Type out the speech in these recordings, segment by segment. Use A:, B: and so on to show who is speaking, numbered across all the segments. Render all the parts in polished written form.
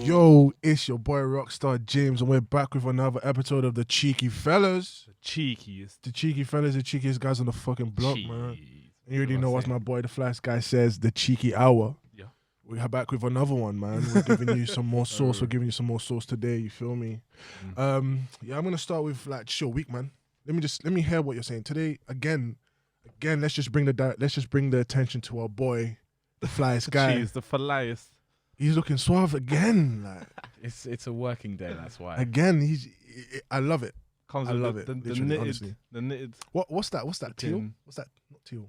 A: Yo, it's your boy Rockstar James, and we're back with another episode of the Cheeky Fellas.
B: The cheekiest.
A: The Cheeky Fellas, the cheekiest guys on the fucking block, man. And you already know what my boy, the Flash guy, says, the Cheeky Hour.
B: Yeah.
A: We're back with another one, man. We're giving you some more sauce. We're giving you some more sauce today, you feel me? Yeah, I'm going to start with, like, chill week, man. Let me hear what you're saying. Today, again, let's just bring the attention to our boy, the flyest guy.
B: Jeez, the flyest.
A: He's looking suave again. Like
C: it's a working day, that's why.
A: Again, I love it.
B: I
A: love it.
B: The knitted.
A: What's that? Teal? What's that? Not teal.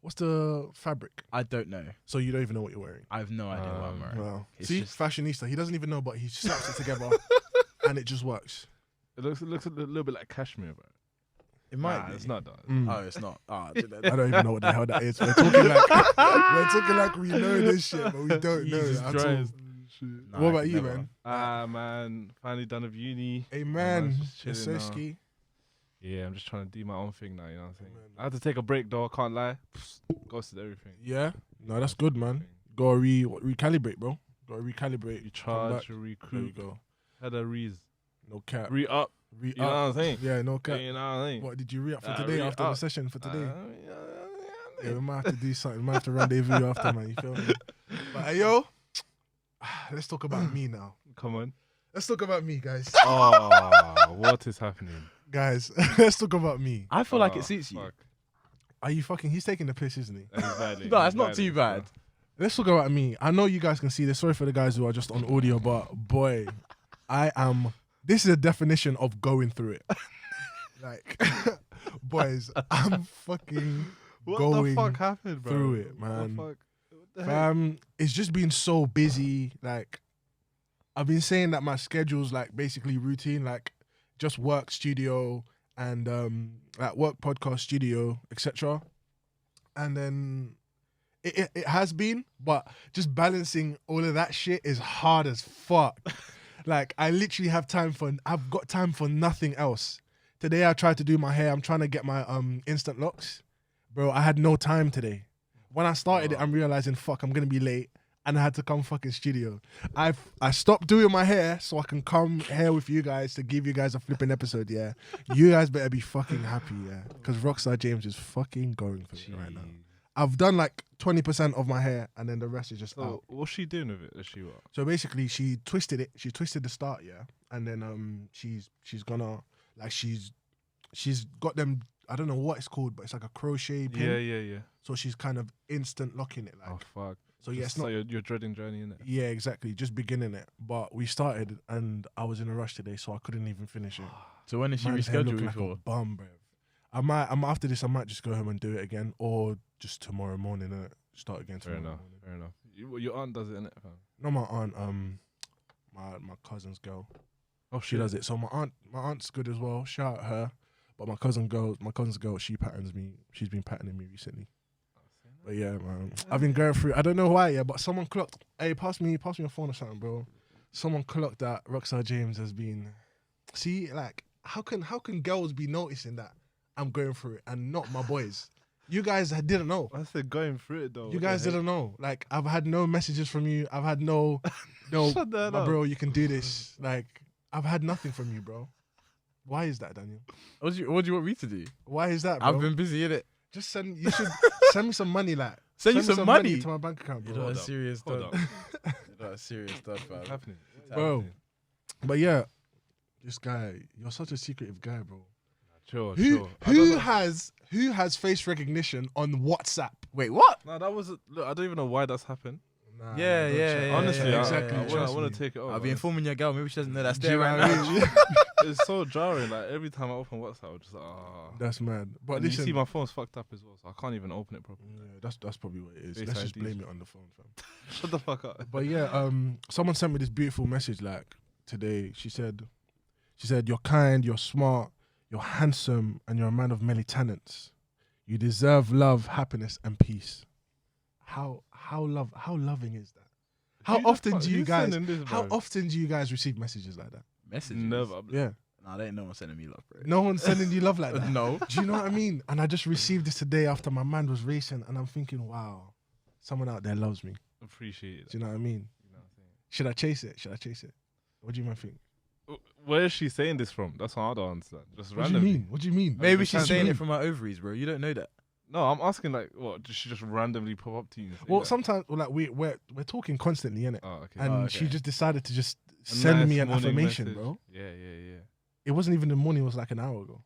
A: What's the fabric?
C: I don't know.
A: So you don't even know what you're wearing.
C: I have no idea what I'm wearing.
A: Wow.
C: It's
A: See,
C: just
A: fashionista. He doesn't even know, but he slaps it together, and it just works.
B: It looks a little bit like cashmere, bro.
C: It might be.
B: It's not that.
C: Oh, it's not. Oh,
A: I don't even know what the hell that is. We're talking like we know this shit, but we don't know it at all.
C: No,
A: What about you, man?
B: Man, finally done with uni.
A: Hey, man.
B: Just chilling now.
A: Ski.
B: Yeah, I'm just trying to do my own thing now, you know what I'm saying? I had to take a break, though, I can't lie. Ghosted everything.
A: Yeah? No, that's good, man. Gotta recalibrate, bro. Gotta recalibrate.
B: Recharge,
A: There you
B: recruit.
A: go.
B: Had a reason.
A: No cap.
B: Re-up. You know what I'm saying?
A: Yeah, no cap.
B: You know what I'm saying?
A: What did you re-up for today after the session for today?
B: Yeah,
A: Yeah, we might have to do something. We might have to rendezvous after, man. You feel me? But hey, yo, let's talk about me now.
B: Come on.
A: Let's talk about me, guys.
B: Oh, what is happening?
A: Guys, let's talk about me.
C: I feel like it suits you.
B: Fuck.
A: Are you fucking? He's taking the piss, isn't he?
C: No, it's not too bad.
A: Let's talk about me. I know you guys can see this. Sorry for the guys who are just on audio, but boy, this is a definition of going through it. Like, boys, I'm fucking going
B: the fuck happened, bro?
A: through it, man.
B: What the heck?
A: It's just been so busy. Like, I've been saying that my schedule's like basically routine, like just work, studio, and like work, podcast, studio, etc. And then it has been, but just balancing all of that shit is hard as fuck. Like, I've got time for nothing else. Today I tried to do my hair. I'm trying to get my instant locks. Bro, I had no time today. When I started it, I'm realizing, fuck, I'm going to be late. And I had to come fucking studio. I stopped doing my hair so I can come here with you guys to give you guys a flipping episode, yeah? You guys better be fucking happy, yeah? Because Rockstar James is fucking going for it right now. I've done like 20% of my hair and then the rest is just out.
B: What's she doing with it? Is she what?
A: So basically, she twisted it. She twisted the start, yeah? And then she's gonna, like, she's got them, I don't know what it's called, but it's like a crochet pin.
B: Yeah.
A: So she's kind of instant locking it, like.
B: Oh, fuck.
A: So yeah, it's not.
B: So you're dreading journey, innit?
A: Yeah, exactly. Just beginning it, but we started, and I was in a rush today, so I couldn't even finish it.
C: So when is she
A: Man's hair
C: rescheduled
A: looking
C: you
A: like
C: for?
A: a bum, bro. After this, I might just go home and do it again, or just tomorrow morning and start again
B: Fair
A: tomorrow
B: enough.
A: morning.
B: Your aunt does it, innit, fam?
A: No, my aunt, my cousin's girl.
B: Oh,
A: She does it. So my aunt's good as well. Shout out her. But my cousin's girl, she patterns me. She's been patterning me recently. But yeah, man, I've been going through. I don't know why, yeah, but someone clocked. Hey, pass me your phone or something, bro. Someone clocked that Rockstar James has been. See, like, how can girls be noticing that I'm going through it and not my boys? You guys didn't know.
B: I said going through it though.
A: You guys didn't know. Like, I've had no messages from you. I've had no,
B: Shut that
A: my
B: up.
A: bro, you can do this. Like, I've had nothing from you, bro. Why is that, Daniel?
C: What do you want me to do?
A: Why is that, bro?
C: I've been busy in it.
A: Just you should send me some money, like.
C: Send you
A: me
C: some money
A: to my bank account, bro.
C: You're not
B: Hold
C: a
B: up.
C: serious
B: Hold
C: dad. You're not a serious dad,
B: What's
C: fam.
B: happening?
A: Bro. But yeah, this guy, you're such a secretive guy, bro.
B: Sure.
A: Who has face recognition on WhatsApp?
C: Wait, what?
B: No, that was. Look, I don't even know why that's happened.
A: Nah,
C: Yeah,
A: don't
C: yeah,
A: check.
C: yeah,
B: Honestly,
C: yeah,
A: exactly.
C: yeah,
B: I
A: trust
B: want
A: me.
B: to take it over.
C: I'll be informing your girl. Maybe she doesn't know that's
A: Do you
C: there
A: know
C: right
A: what I
C: now.
A: mean?
B: It's so jarring. Like every time I open WhatsApp, I'm just like,
A: That's mad. But
B: And
A: listen,
B: you see, my phone's fucked up as well, so I can't even open it properly.
A: yeah, that's probably what it is.
B: Face
A: Let's just
B: IDs.
A: blame it on the phone, fam.
B: Shut the fuck up.
A: But yeah, someone sent me this beautiful message like today. She said, "You're kind, you're smart, you're handsome, and you're a man of many talents. You deserve love, happiness, and peace." How loving is that? How often do you guys receive messages like that?
C: Messages?
B: Never.
A: Yeah.
C: Nah, there ain't no one sending me love, bro.
A: No one's sending you love like that.
C: No.
A: Do you know what I mean? And I just received this today after my man was racing, and I'm thinking, wow, someone out there loves me.
B: Appreciate it.
A: Do you know what I mean?
B: You know what I'm saying?
A: Should I chase it? What do you man think?
B: Where is she saying this from? That's what I don't understand. Just
A: What do you
B: randomly.
A: mean? What do you mean?
C: Maybe
B: just
C: she's
B: can't
C: saying
B: do
C: it
B: it.
C: from her ovaries, bro. You don't know that.
B: No, I'm asking like, what? Does she just randomly pop up to you? And say
A: Well,
B: that?
A: sometimes like we're talking constantly, innit?
B: Oh, okay.
A: And
C: okay.
A: she just decided to just
B: A
A: send
B: nice
A: me an
B: morning
A: affirmation,
B: message.
A: bro.
B: Yeah.
A: It wasn't even the morning; it was like an hour ago.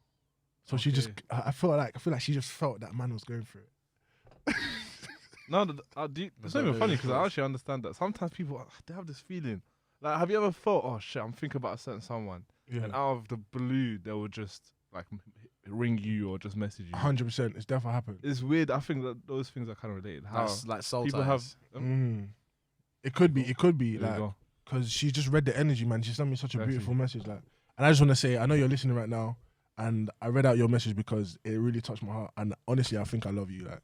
A: So she just,
B: Okay.
A: I feel like she just felt that man was going through it.
B: No, it's not even funny because I actually understand that sometimes people they have this feeling. Like, have you ever thought, oh shit, I'm thinking about a certain someone, and out of the blue they will just like ring you or just message you?
A: 100%, it's definitely happened.
B: It's weird. I think that those things are kind of related. How
C: That's like soul
B: people
C: ties.
B: have.
A: It could be
B: There you
A: like
B: go.
A: because she just read the energy, man. She sent me such a
B: Exactly.
A: beautiful message, like. And I just want to say, I know you're listening right now, and I read out your message because it really touched my heart. And honestly, I think I love you, like.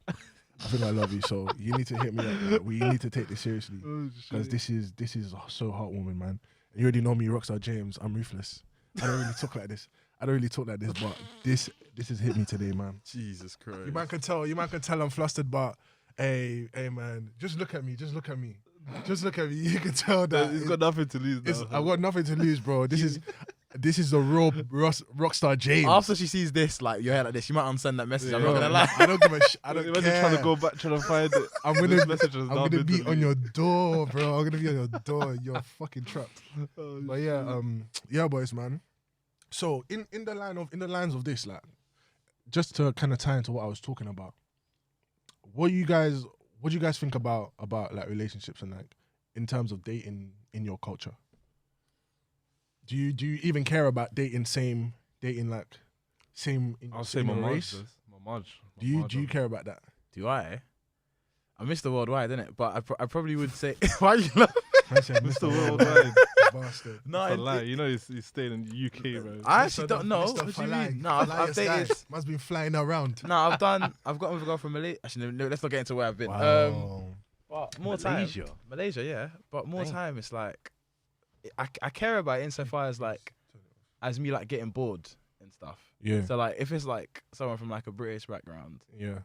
A: I think I love you, so you need to hit me up. Like, we need to take this seriously because this is so heartwarming, man. You already know me, Rockstar James. I'm ruthless. I don't really talk like this. But this has hit me today, man.
C: Jesus Christ.
A: You man can tell I'm flustered, but hey, man, just look at me. You can tell that
B: He's got nothing to lose. Now.
A: I've got nothing to lose, bro. This is the raw Rockstar James.
C: After she sees this, like your hair like this, you might unsend that message. I'm
A: Bro,
C: not gonna lie.
A: I don't give a I don't
B: Imagine
A: care.
B: trying to go back, trying to find it.
A: I'm
B: This message has now
A: gonna
B: been
A: be on
B: deleted.
A: your door, bro. I'm gonna be on your door. You're fucking trapped. But yeah, boys, man. So in the lines of this, like, just to kind of tie into what I was talking about, what do you guys think about like relationships and like in terms of dating in your culture? Do you even care about dating same?
B: I'll say my
A: same
B: Marge
A: race?
B: does. My Marge.
A: Do you care about that?
C: Do I? I miss the worldwide, innit? But I probably would say. Why are you laughing?
A: I said,
B: Mr.
A: Mr.
B: Worldwide.
A: Bastard.
C: No,
B: That's a lie. You know he's staying in the UK, bro.
C: I actually
A: Mr.
C: don't know.
A: Mr.
C: What do you
A: Falai.
C: mean? No, I've
A: Falai's
C: dated.
A: guy must been flying around.
C: No, I've got with a girl from Malaysia. Actually, no, let's not get into where I've been.
A: Wow.
C: But more Malaysia, yeah. But more time, it's like I care about it insofar as like as me like getting bored and stuff.
A: Yeah.
C: So like if it's like someone from like a British background
A: Yeah.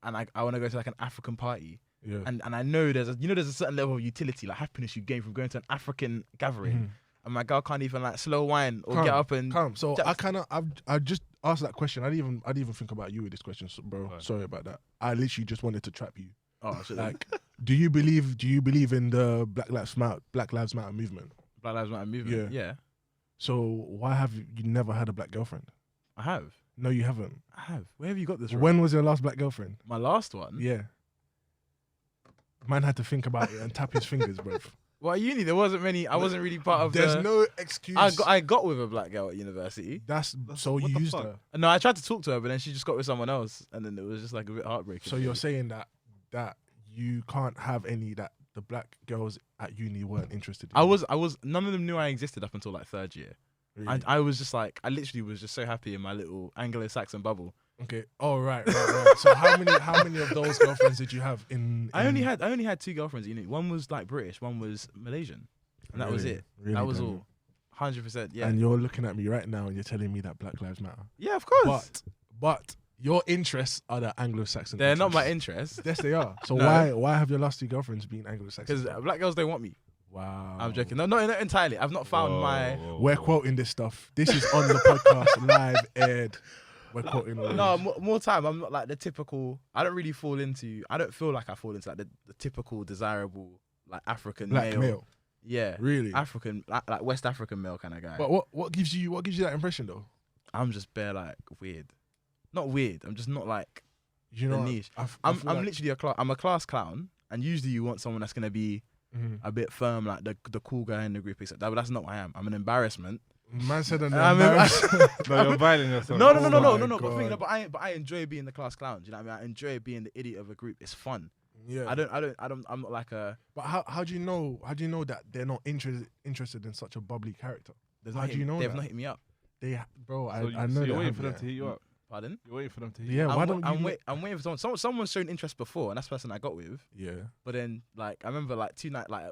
C: and I want to go to like an African party
A: Yeah.
C: and I know there's a certain level of utility, like happiness you gain from going to an African gathering, and my girl can't even like slow wine or get up and
A: come. So
C: just-
A: I just asked that question. I didn't even think about you with this question, so, bro.
B: Right.
A: Sorry about that. I literally just wanted to trap you.
C: oh shit,
A: Like, do you believe in the Black Lives Matter movement?
C: Black Lives Matter movement. Yeah,
A: So why have you never had a black girlfriend?
C: I have.
A: No, you haven't.
C: I have. Where have you got this from?
A: When was your last black girlfriend?
C: My last one?
A: Yeah. Man had to think about it and tap his fingers, bro.
C: Well, at uni, there wasn't many. I wasn't really part of
A: There's
C: the...
A: no excuse.
C: I got with a black girl at university.
A: So
B: what
A: you
B: the
A: used
B: fuck?
A: her.
C: No, I tried to talk to her, but then she just got with someone else, and then it was just like a bit heartbreaking.
A: So you're saying that you can't have any that the black girls at uni weren't interested in?
C: I was. None of them knew I existed up until like third year.
A: Really?
C: I was just like, I literally was just so happy in my little Anglo-Saxon bubble.
A: Okay. Oh right. So how many of those girlfriends did you have in?
C: I only had two girlfriends. You know, one was like British, one was Malaysian, and that was
A: Really?
C: it.
A: Really,
C: That was
A: Daniel?
C: all. 100%. Yeah.
A: And you're looking at me right now and you're telling me that Black Lives Matter.
C: Yeah, of course.
A: But your interests are the Anglo-Saxon.
C: They're not my
A: interests.
C: interest.
A: Yes, they are. So
C: No.
A: why have your last two girlfriends been Anglo-Saxon?
C: Because black girls don't want me.
A: Wow.
C: I'm joking. No, not entirely. I've not found my.
A: We're quoting this stuff. This is on the podcast, live aired. We're quoting all
C: No,
A: this.
C: more time. I'm not like the typical. I don't really fall into. I don't feel like I fall into like the typical desirable like African
A: Black male.
C: Yeah,
A: Really?
C: African like West African male kind of guy.
A: But what gives you that impression though?
C: I'm just bare like weird. Not weird. I'm just not like
A: You
C: the
A: know,
C: niche.
A: I
C: I'm
A: feel like-
C: literally I'm a class clown, and usually you want someone that's gonna be
A: Mhm.
C: a bit firm, like the cool guy in the group. Except that, but that's not what I am. I'm an embarrassment.
A: Man said an
C: I mean,
A: embarrassment.
B: No, you're violating yourself.
C: No,
A: Oh my
C: But,
A: God.
C: but I enjoy being the class clown. Do you know what I mean? I enjoy being the idiot of a group. It's fun.
A: Yeah.
C: I'm not like a.
A: But how do you know that they're not interested in such a bubbly character?
C: There's
A: How
C: not
A: do
C: hit
A: you
C: me-
A: know
C: They've
A: that?
C: not hit me up.
A: Bro,
B: So
A: I know
B: you're
A: they
B: waiting
A: have,
B: for them
A: yeah.
B: to hit you up.
C: Pardon?
B: You're waiting for them to hit you
A: Yeah,
B: up.
A: why
C: I'm,
A: don't
C: I'm,
A: you?
C: wait, I'm waiting for someone's shown interest before, and that's the person I got with.
A: Yeah.
C: But then, like, I remember like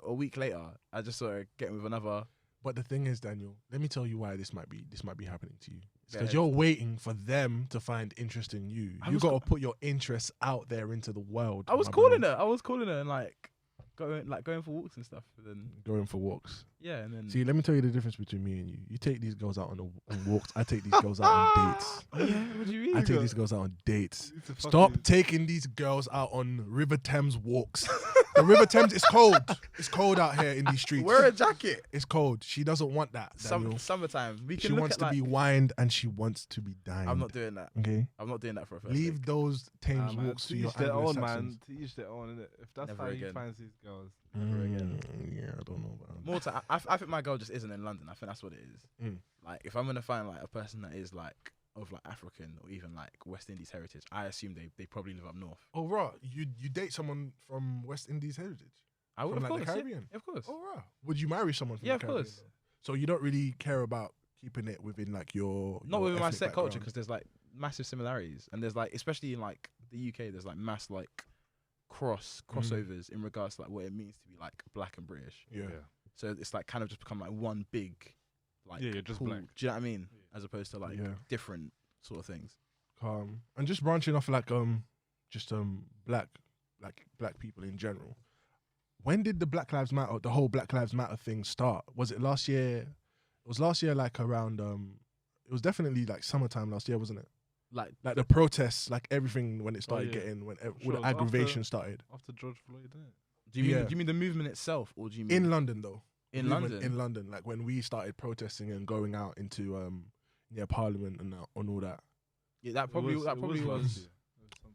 C: a week later, I just saw her getting with another.
A: But the thing is, Daniel, let me tell you why this might be happening to you.
C: Go
A: Because
C: ahead.
A: you're waiting for them to find interest in you.
C: I
A: You
C: was
A: got to put your interests out there into the world.
C: I was
A: my
C: calling
A: bro.
C: her. I was calling her, and like, going for walks and stuff. And then
A: Going for walks.
C: yeah, and then
A: See, let me tell you the difference between me and you. You take these girls out on walks. I take these girls out on dates.
C: oh, yeah, what do you mean?
A: I take these girls out on dates.
B: You need to
A: Stop
B: fucking-
A: taking these girls out on River Thames walks. The River Thames is cold. It's cold out here in these streets.
C: Wear a jacket.
A: It's cold. She doesn't want that. Daniel.
C: Summertime. We can
A: She
C: look
A: wants
C: at,
A: to
C: like,
A: be wined and she wants to be dined.
C: I'm not doing that.
A: Okay.
C: I'm not doing that for a first
A: Leave
C: date.
A: those Thames
B: man,
A: walks to
B: to
A: your
B: each their own,
A: Anglo-Saxons.
B: man. To each their own, innit? If that's
C: Never
B: how
C: again.
B: you fancy these girls.
A: Yeah, I don't know about that.
C: More time. I think my girl just isn't in London. I think that's what it is.
A: Mm.
C: Like, if I'm gonna find like a person that is like of like African or even like West Indies heritage, I assume they probably live up north.
A: Oh, right. You date someone from West Indies heritage?
C: I would,
A: From,
C: of
A: like, the
C: course,
A: Caribbean?
C: yeah, of course.
A: Oh, right. Would you marry someone from
C: Yeah,
A: the
C: of
A: Caribbean?
C: course.
A: though? So you don't really care about keeping it within like your
C: Not
A: your
C: within my
A: ethnic
C: set culture
A: background?
C: because there's like massive similarities, and there's like, especially in like the UK, there's like mass like crossovers in regards to like what it means to be like black and British.
A: Yeah.
C: So it's like kind of just become like one big like
B: Yeah, you're just
C: pool.
B: black.
C: Do you know what I mean?
B: Yeah.
C: As opposed to like
A: Yeah.
C: different sort of things.
A: And just branching off like just black people in general. When did the Black Lives Matter, the whole Black Lives Matter thing start? Was it last year? It was last year, like around it was definitely like summertime last year, wasn't it?
C: Like
A: Like the protests, like everything when it started
B: yeah.
A: getting when
B: Sure,
A: all
B: it
A: the
B: was
A: aggravation started.
B: After George Floyd, didn't it?
C: do you mean
A: Yeah.
C: do you mean the movement itself, or do you mean
A: In London though.
C: in
A: Movement
C: London?
A: In London, like when we started protesting and going out into Parliament and all that.
C: Yeah, that probably
B: It
C: was.
B: last year.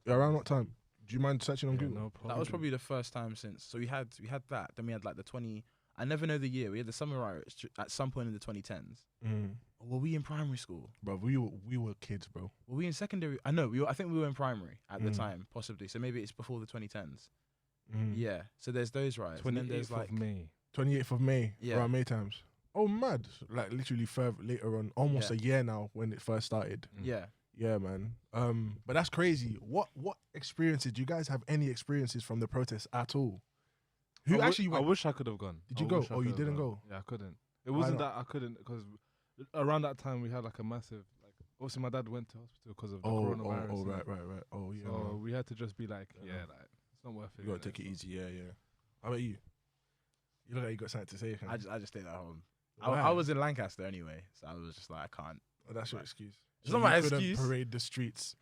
A: Yeah, around what time? Do you mind searching on
B: Yeah,
A: Google?
B: no problem.
C: That was probably the first time since. So we had that. Then we had like the 20. I never know the year. We had the summer riots at some point in the 2010s. Were we in primary school?
A: Bro, we were kids, bro.
C: Were we in secondary? I know. I think we were in primary at the
A: Mm.
C: time, possibly. So maybe it's before the 2010s.
A: Mm.
C: Yeah. So there's those riots. And then
B: 28th
C: there's like
B: of May.
A: 28th of May,
C: Yeah.
A: around May times. Oh, mad. Like literally further later on, almost
C: Yeah.
A: a year now when it first started.
C: yeah.
A: Yeah, man. But that's crazy. What experiences? Do you guys have any experiences from the protests at all? Who actually
B: I
A: went?
B: wish I could have gone.
A: Did you
B: I
A: go?
B: wish I
A: Oh, you
B: could have
A: didn't
B: gone.
A: go?
B: Yeah, I couldn't. It wasn't
A: not?
B: that I couldn't because around that time we had like a massive like. Obviously, my dad went to hospital because of the coronavirus.
A: oh,
B: and
A: right. Oh, yeah.
B: So we had to just be like,
A: Yeah.
B: yeah, like it's not worth it.
A: You gotta
B: innit?
A: take it
B: So-
A: easy. Yeah. How about you? You look like you got something to say. fam.
C: I just stayed at home.
A: Why?
C: I was in Lancaster anyway, so I was just like, I can't.
A: Oh, that's your excuse.
C: It's not my
A: you couldn't
C: excuse.
A: Parade the streets,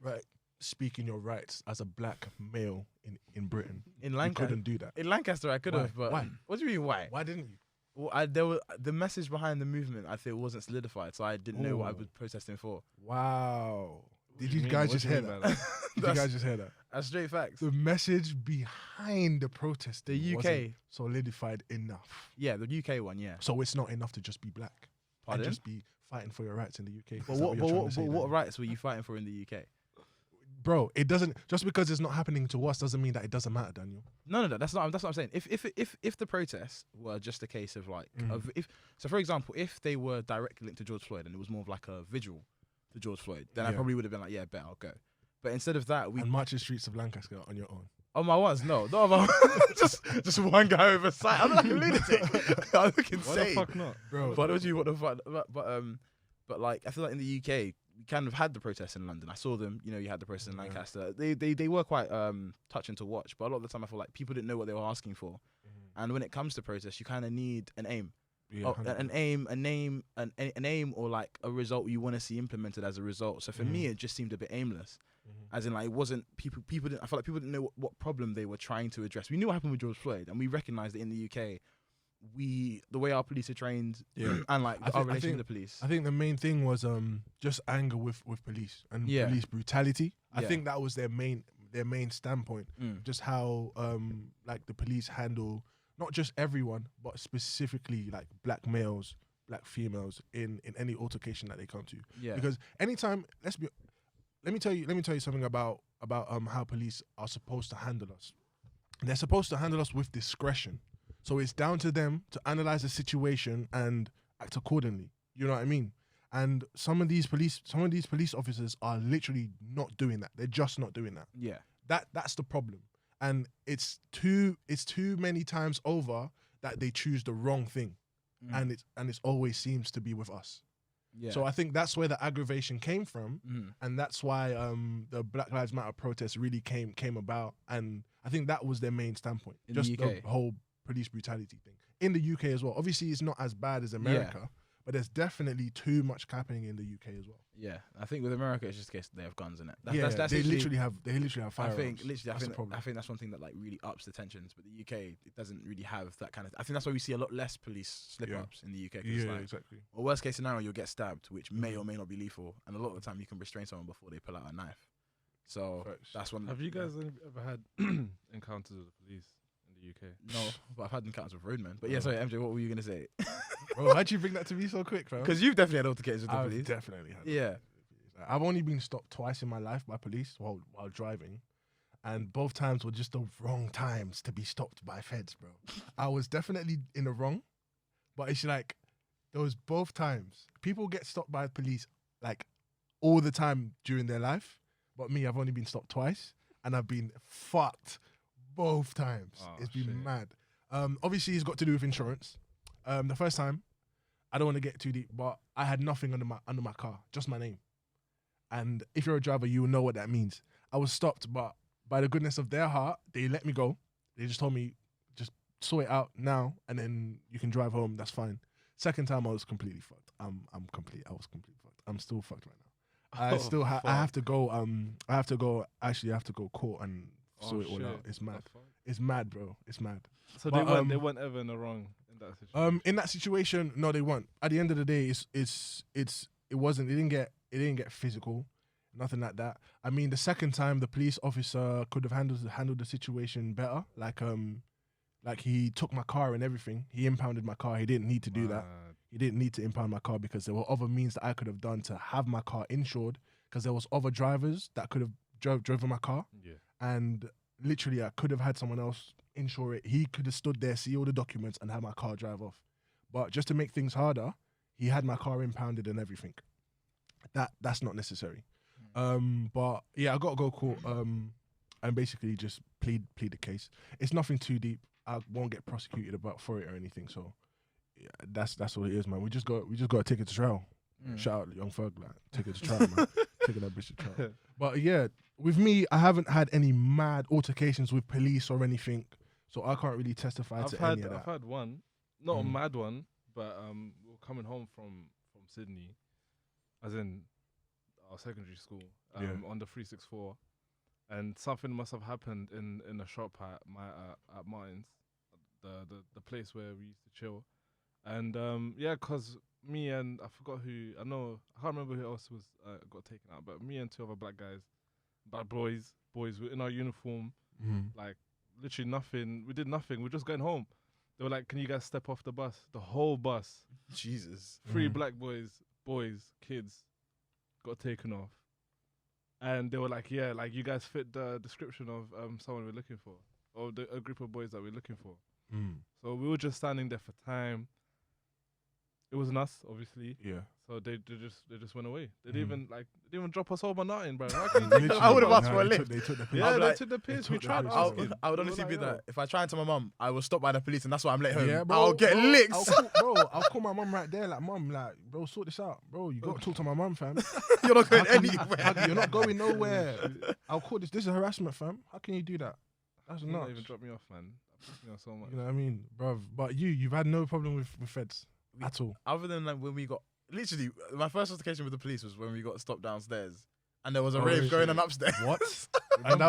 A: right? Speaking your rights as a black male in Britain.
C: In
A: You
C: Lancaster,
A: couldn't do that.
C: in Lancaster, I could
A: Why?
C: have. But
A: Why?
C: what do you mean why?
A: Why didn't you?
C: Well, there was the message behind the movement. I think wasn't solidified, so I didn't know what I
A: Ooh.
C: was protesting for.
A: Wow.
B: What
A: Did
B: do
A: you
B: mean?
A: guys
B: What
A: just
B: do you
A: hear
B: mean
A: that?
B: by
A: Did you
C: That's-
A: guys just hear that?
C: That's straight facts.
A: The message behind the protest,
C: The UK,
A: wasn't solidified enough.
C: yeah, the UK one, yeah.
A: So it's not enough to just be black
C: Pardon?
A: and just be fighting for your rights in the UK.
C: But
A: Is that
C: what,
A: you're
C: but
A: trying
C: what,
A: to say,
C: but what
A: Daniel?
C: rights were you fighting for in the UK?
A: Bro, it doesn't just because it's not happening to us doesn't mean that it doesn't matter, Daniel.
C: No, that's not what I'm saying. If the protests were just a case of like,
A: Mm.
C: so for example, if they were directly linked to George Floyd and it was more of like a vigil to George Floyd, then I
A: Yeah.
C: probably would have been like, yeah, bet I'll go. But instead of that, we
A: And march the streets of Lancaster on your own.
C: on my ones, no, not on my just one guy over sight. I'm like a lunatic. I look
B: Why the
C: insane.
B: fuck not?
A: Bro.
C: But what do you what the fuck? But like I feel like in the UK we kind of had the protests in London. I saw them. You know, you had the protests in
A: Yeah.
C: Lancaster. They were quite touching to watch. But a lot of the time I feel like people didn't know what they were asking for. And when it comes to protests, you kind of need an aim.
A: Yeah,
C: Oh,
A: 100%.
C: an aim, a name, an aim, or like a result you want to see implemented as a result. So for me, it just seemed a bit aimless. As in, like, it wasn't people. People didn't. I felt like people didn't know what problem they were trying to address. We knew what happened with George Floyd, and we recognised that in the UK, the way our police are trained,
A: Yeah.
C: and like
A: I
C: our
A: think- I
C: relation
A: think-
C: with the police.
A: I think the main thing was just anger with police and
C: Yeah.
A: police brutality. I
C: Yeah.
A: think that was their main standpoint.
C: Mm.
A: Just how like the police handle not just everyone, but specifically like black males, black females in any altercation that they come to.
C: Yeah.
A: Because anytime, let me tell you something about how police are supposed to handle us. They're supposed to handle us with discretion. So it's down to them to analyze the situation and act accordingly. You know what I mean? And some of these police officers are literally not doing that. They're just not doing that.
C: Yeah.
A: That's the problem. And it's too many times over that they choose the wrong thing.
C: Mm.
A: And it always seems to be with us.
C: Yeah.
A: So I think that's where the aggravation came from,
C: Mhm.
A: and that's why the Black Lives Matter protests really came about. And I think that was their main standpoint,
C: In the
A: just
C: UK?
A: the whole police brutality thing in the UK as well. Obviously, it's not as bad as America, but there's definitely too much happening in the UK as well.
C: Yeah, I think with America, it's just a case they have guns in it.
A: They literally have firearms.
C: I think that's one thing that like really ups the tensions. But the UK, it doesn't really have that kind of. I think that's why we see a lot less police slip-ups in the UK. 'Cause it's like,
A: exactly.
C: well, worst case scenario, you'll get stabbed, which may or may not be lethal, and a lot of the time you can restrain someone before they pull out a knife. So
A: Facts.
C: that's one.
B: Have you guys ever had encounters with the police in the UK?
C: No, but I've had encounters with roadmen. But yeah, sorry, MJ, what were you gonna say?
A: Bro, how'd you bring that to me so quick, bro?
C: Because you've definitely had altercations with the
A: I've
C: police.
A: definitely had.
C: Yeah.
A: I've only been stopped twice in my life by police while driving, and both times were just the wrong times to be stopped by feds, bro. I was definitely in the wrong, but it's like those both times. People get stopped by police like all the time during their life, but me, I've only been stopped twice, and I've been fucked both times.
B: Oh,
A: it's been
B: shit.
A: mad. Obviously, it's got to do with insurance. The first time, I don't want to get too deep, but I had nothing under my car, just my name. And if you're a driver, you will know what that means. I was stopped, but by the goodness of their heart, they let me go. They just told me, just sort it out now, and then you can drive home. That's fine. Second time, I was completely fucked. I was completely fucked. I'm still fucked right now. I still I have to go. Actually, I have to go court and sort it all out. It's mad. It's mad, bro. It's mad.
B: So
A: But,
B: they weren't ever in the wrong in that situation.
A: In that situation, no, they weren't. At the end of the day, it wasn't. It didn't get physical, nothing like that. I mean, the second time, the police officer could have handled the situation better. Like he took my car and everything. He impounded my car. He didn't need to do that. He didn't need to impound my car because there were other means that I could have done to have my car insured. Because there was other drivers that could have driven my car, and literally I could have had someone else insure it. He could have stood there, see all the documents, and have my car drive off. But just to make things harder, he had my car impounded and everything. That's not necessary. But yeah, I got to go court and basically just plead the case. It's nothing too deep. I won't get prosecuted for it or anything. So yeah, that's what it is, man. We just got to take it to trial. Shout out Young Ferg, like take it to trial, man. Taking that bitch to trial. But yeah, with me, I haven't had any mad altercations with police or anything, so I can't really testify to any of that.
B: I've had one, not a mad one, but we were coming home from Sydney, as in our secondary school, on the 364, and something must have happened in a shop at Martin's, the place where we used to chill, and cause me and I forgot who, I can't remember who else was got taken out, but me and two other black guys, black boys were in our uniform, like literally nothing. We did nothing. We're just going home. They were like, "Can you guys step off the bus?" The whole bus,
C: Jesus,
B: 3 black boys, kids, got taken off, and they were like, "Yeah, like you guys fit the description of someone we're looking for, or a group of boys that we're looking for." So we were just standing there for time. It wasn't us, obviously.
A: Yeah.
B: So they just went away. They didn't even drop us home or nothing, bro.
C: I would have asked for a lift.
A: They took the piss.
B: Yeah,
C: I'd
B: they
C: like-
B: took the piss.
A: took
B: We
A: the
B: tried
A: piss.
B: asking.
C: I would
B: They were
C: honestly
B: like,
C: be
B: "Yo."
C: that. If I try and tell my mum, I was stopped by the police, and that's why I'm late home.
A: Yeah, bro.
C: I'll get licked.
A: I'll call my mum right there. Like, mum, like, bro, sort this out, bro. You got to talk to my mum, fam.
C: You're not going
A: How can you-
C: anywhere.
A: You're not going nowhere. I'll call this. This is harassment, fam. How can you do that? That's
B: They didn't
A: nuts.
B: even drop me off, man. That pissed me off so much.
A: You know what I mean, bro? But you've had no problem with feds at all.
C: Other than like when we got literally my first altercation with the police was when we got stopped downstairs, and there was a
A: Oh,
C: rave
A: shit.
C: going on upstairs.
A: What? And that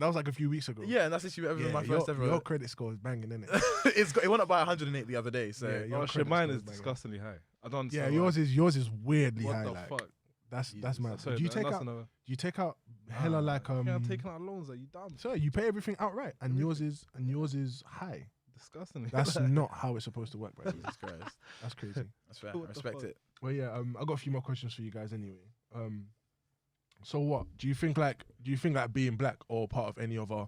A: was like a few weeks ago.
C: Yeah, and that's literally ever
A: Yeah,
C: my first ever.
A: your credit score is banging, isn't it?
C: It went up by 108 the other day. So
A: Yeah, your
B: Oh shit,
A: credit
B: mine
A: score
B: is
A: banging.
B: disgustingly high. I don't
A: Yeah,
B: understand.
A: yours is weirdly
B: What
A: high.
B: the
A: Like
B: fuck?
A: that's
C: Jesus.
A: mad.
B: Sorry,
A: Do you
B: that's
A: take out?
B: another-
A: Do you take out hella like
B: I'm taking out loans. Are you dumb?
A: So you pay everything outright, and yours is high.
B: Disgustingly.
A: That's not how it's supposed to work, bro.
C: Jesus Christ,
A: That's crazy.
C: that's fair.
B: What
C: I
B: the
C: respect
B: fuck?
C: it.
A: Well, yeah. I got a few more questions for you guys anyway. So what do you think? Like being black or part of any other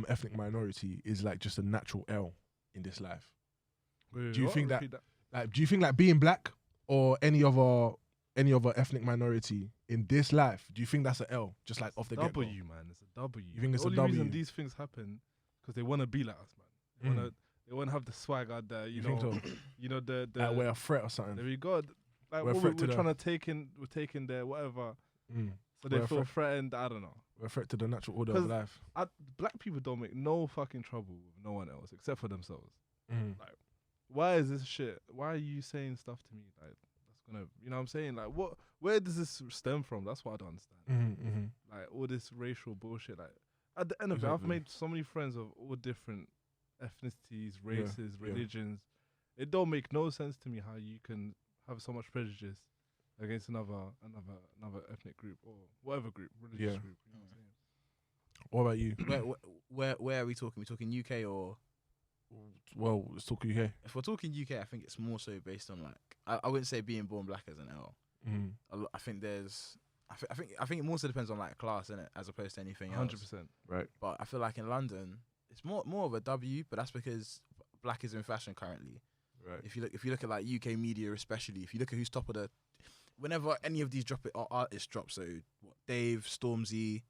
A: ethnic minority is like just a natural L in this life? Do you think that-
B: Repeat
A: Like, do you think like being black or any other ethnic minority in this life, do you think that's an L? Just like off the get-go?
B: W, man. It's a W.
A: You think it's
B: the
A: a
B: only
A: W?
B: reason these things happen because they want to be like us, man. They want to have the swag out there. You
A: think
B: know,
A: so?
B: you know the
A: Like we're a threat or something?
B: there we go. like
A: We're a
B: what
A: threat to
B: we're
A: the-
B: trying to take in, we're taking their whatever, so they
A: We're a
B: feel threatened. I don't know.
A: We're a threat to the natural order of
B: 'Cause
A: life.
B: Black people don't make no fucking trouble with no one else except for themselves.
A: Mm.
B: Why is this shit? Why are you saying stuff to me like that's gonna, you know what I'm saying? Like what? Where does this stem from? That's what I don't understand. Like all this racial bullshit. Like at the end of it, I've
A: Exactly.
B: made so many friends of all different ethnicities, races,
A: yeah.
B: religions. It don't make no sense to me how you can have so much prejudice against another ethnic group or whatever group, religious
A: Yeah.
B: group. You know what I'm saying?
A: What about you?
C: Where are we talking? We talking UK or?
A: Well, let's talk UK.
C: If we're talking UK, I think it's more so based on like I wouldn't say being born black as an L. I think there's I think it more so depends on like class, innit, as opposed to anything else.
B: 100%.
A: Right.
C: But I feel like in London, it's more of a W, but that's because black is in fashion currently.
A: Right.
C: If you look at like UK media, especially if you look at who's top of the, whenever any of these drop it or artists drop, so what, Dave, Stormzy,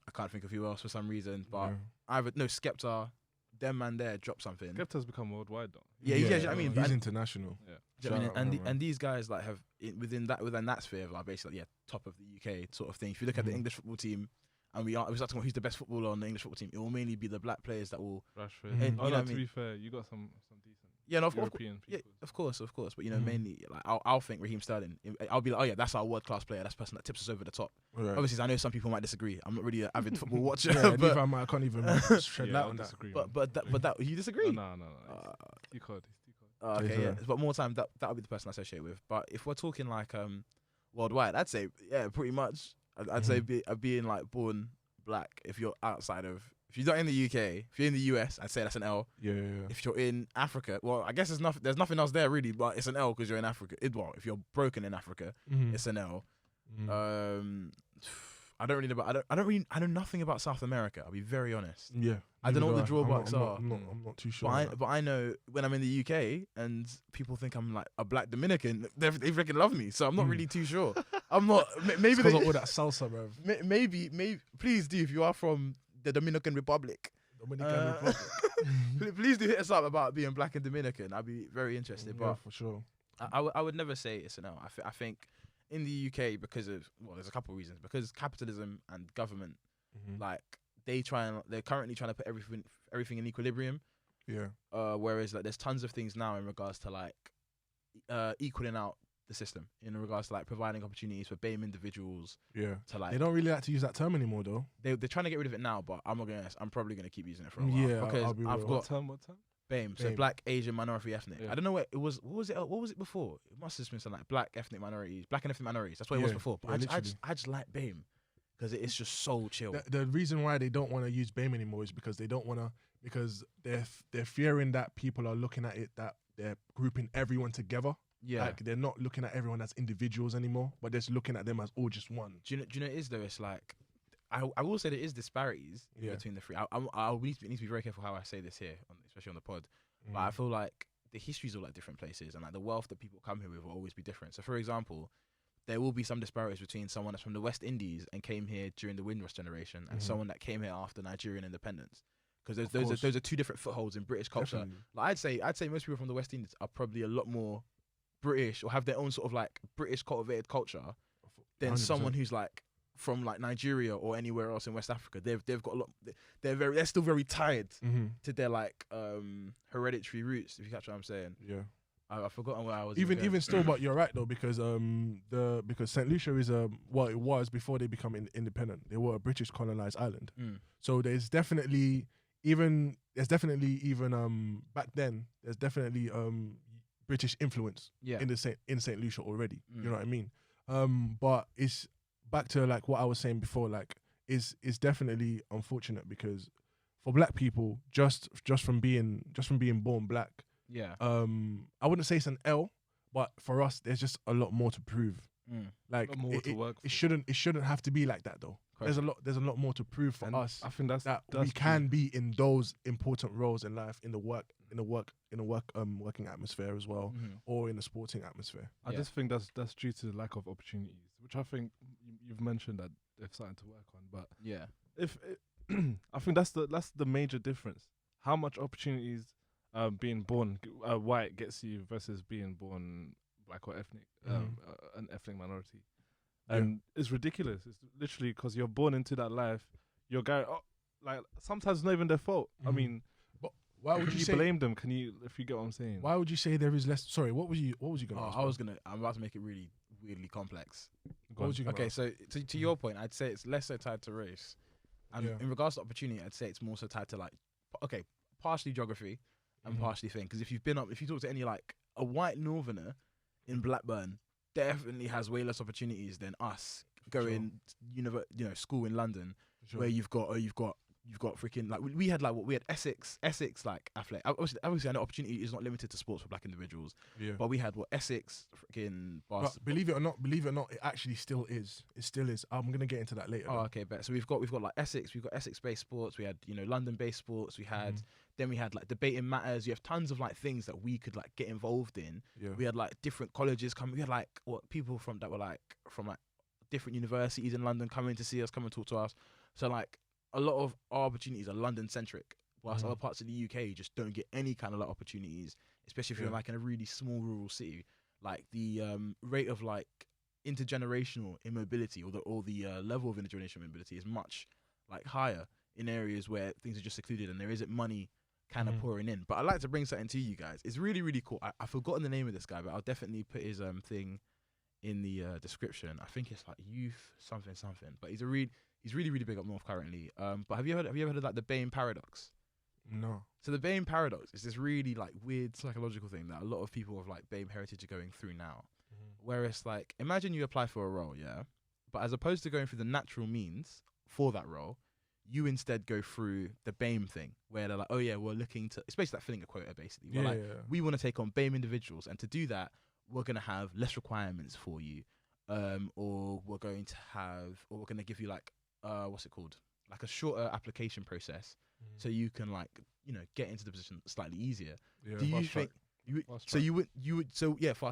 C: I can't think of who else for some reason, but Skepta, them man there drop something.
B: Skepta's become worldwide though.
C: Yeah, I mean,
A: he's
C: and-
A: international.
B: Yeah.
C: Do you know what I
A: Shout
C: mean?
A: out,
C: And these guys like have within that sphere are basically top of the UK sort of thing. If you look at the English football team, and we start talking about who's the best footballer on the English football team, it will mainly be the black players that will.
B: Rashford.
A: Mhm.
C: And,
B: Oh
C: you know
B: no,
C: what I
B: to
C: mean?
B: be fair, you got some decent
C: Of
B: European
C: yeah,
B: people.
C: of course. But you know, mainly like I'll think Raheem Sterling. I'll be like, oh yeah, that's our world class player. That's the person that tips us over the top.
A: Right.
C: Obviously, I know some people might disagree. I'm not really an avid football watcher,
A: Yeah,
C: but
A: neither am I. I can't even shed light
B: I
A: on that.
B: disagree.
C: but that you disagree.
B: No. He's too cold.
C: Okay,
A: Yeah.
C: yeah. But more time that'll be the person I associate with. But if we're talking like worldwide, I'd say pretty much. I'd say being like born black. If you're outside of, if you're not in the UK, if you're in the US, I'd say that's an L.
A: Yeah.
C: If you're in Africa, well, I guess there's nothing else there really, but it's an L because you're in Africa. If you're broken in Africa, it's an L. I don't really know about. I know nothing about South America. I'll be very honest.
A: Yeah.
C: I don't know what the
A: Neither do
C: drawbacks are.
A: I'm not too sure. on that.
C: But I know when I'm in the UK and people think I'm like a black Dominican, they freaking love me. So I'm not really too sure. I'm not. Maybe
A: because
C: they,
A: of all that salsa, bro.
C: maybe. Please do if you are from the Dominican Republic.
A: Dominican Republic.
C: Please do hit us up about being black and Dominican. I'd be very interested.
A: Yeah,
C: But
A: for sure.
C: I would never say it's an L. I think in the UK because of there's a couple of reasons, because capitalism and government like they're currently trying to put everything in equilibrium.
A: Yeah.
C: Whereas like there's tons of things now in regards to like equaling out the system in regards to like providing opportunities for BAME individuals
A: Yeah.
C: to like
A: They don't really like to use that term anymore, though.
C: they're trying to get rid of it now, but I'm probably gonna keep using it for a while.
A: Yeah,
C: because
A: I'll be
C: I've
A: real.
C: got
B: What time?
C: BAME, so
A: BAME.
C: black, Asian, minority, ethnic.
B: Yeah.
C: I don't know what it was. What was it before? It must have been something like black ethnic minorities, black and ethnic minorities. That's what it was
A: Yeah,
C: before. But
A: yeah,
C: I just like BAME because it's just so chill.
A: The reason why they don't want to use BAME anymore is because they don't want to, because they're fearing that people are looking at it that they're grouping everyone together.
C: Yeah.
A: Like they're not looking at everyone as individuals anymore, but they're just looking at them as all just one.
C: Do you know it is though? It's like I will say there is disparities between the three. I need to be very careful how I say this here, especially on the pod. But I feel like the histories of like different places and like the wealth that people come here with will always be different. So for example, there will be some disparities between someone that's from the West Indies and came here during the Windrush generation and someone that came here after Nigerian independence. Because those are two different footholds in British culture.
A: Definitely.
C: Like I'd say most people from the West Indies are probably a lot more British or have their own sort of like British cultivated culture than
A: 100%.
C: someone who's like from like Nigeria or anywhere else in West Africa. They've got a lot. They're still very tied to their like hereditary roots. If you catch what I'm saying.
A: Yeah.
C: I've forgotten where I was.
A: Even still, but you're right though, because because Saint Lucia is it was before they become independent. They were a British colonized island. So there's definitely even back then there's definitely British influence in Saint Lucia already. You know what I mean? But it's back to like what I was saying before. Like it's definitely unfortunate because for black people, just from being born black.
C: Yeah.
A: I wouldn't say it's an L, but for us, there's just a lot more to prove. Like
B: A lot more to work
A: it
B: for.
A: shouldn't have to be like that though.
C: Correct.
A: There's a lot more to prove for
B: And
A: us
B: I think that's
A: we can be in those important roles in life, in the working atmosphere as well, or in the sporting atmosphere.
B: I just think that's due to the lack of opportunities, which I think you've mentioned that they're starting to work on. But
C: Yeah.
B: I think that's the major difference. How much opportunities being born white gets you versus being born black or ethnic,
A: Mhm.
B: an ethnic minority,
A: Yeah.
B: and it's ridiculous. It's literally because you're born into that life. You're going, like sometimes it's not even their fault. I
A: Mhm.
B: mean,
A: But why would
B: can
A: you
B: you
A: say?
B: blame them? Can you, if you get what I'm saying?
A: Why would you say there is less? Sorry, what was you gonna
C: Oh,
A: ask?
C: I'm about to make it really weirdly complex.
A: What was you gonna
C: Okay,
A: ask?
C: so to your point, I'd say it's less so tied to race, and
A: Yeah.
C: in regards to opportunity, I'd say it's more so tied to like, okay, partially geography and
A: Mhm.
C: partially thing. Because if you talk to any like a white northerner in Blackburn, definitely has way less opportunities than us going school in London,
A: Sure.
C: where you've got freaking like we had like what we had Essex like athletic. Obviously, I know opportunity is not limited to sports for black individuals,
A: Yeah.
C: but we had what Essex freaking
A: But believe it or not, it actually still is. It still is. I'm gonna get into that later.
C: Oh,
A: though.
C: okay, bet. So we've got like Essex, we've got Essex-based sports, we had London-based sports, we had then we had like debating matters. You have tons of like things that we could like get involved in.
A: Yeah.
C: We had like different colleges coming. We had like people from different universities in London coming to see us, come and talk to us. So like a lot of our opportunities are London-centric, whilst other parts of the UK you just don't get any kind of like opportunities, especially if you're like in a really small rural city. Like the rate of like intergenerational immobility or the level of intergenerational immobility is much like higher in areas where things are just secluded and there isn't money kind of pouring in. But I'd like to bring something to you guys. It's really, really cool. I've forgotten the name of this guy, but I'll definitely put his thing in the description. I think it's like youth something. But he's really, really big up north currently. But have you ever heard of like the BAME Paradox?
A: No.
C: So the BAME Paradox is this really like weird psychological thing that a lot of people of like BAME heritage are going through now. Where it's like, imagine you apply for a role, yeah? But as opposed to going through the natural means for that role, you instead go through the BAME thing, where they're like, oh yeah, we're looking to, it's basically like filling a quota basically. We're like, we want to take on BAME individuals, and to do that, we're going to have less requirements for you. Or we're going to give you like, what's it called? Like a shorter application process, so you can like, get into the position slightly easier.
A: Yeah.
C: Do you think...
B: Fast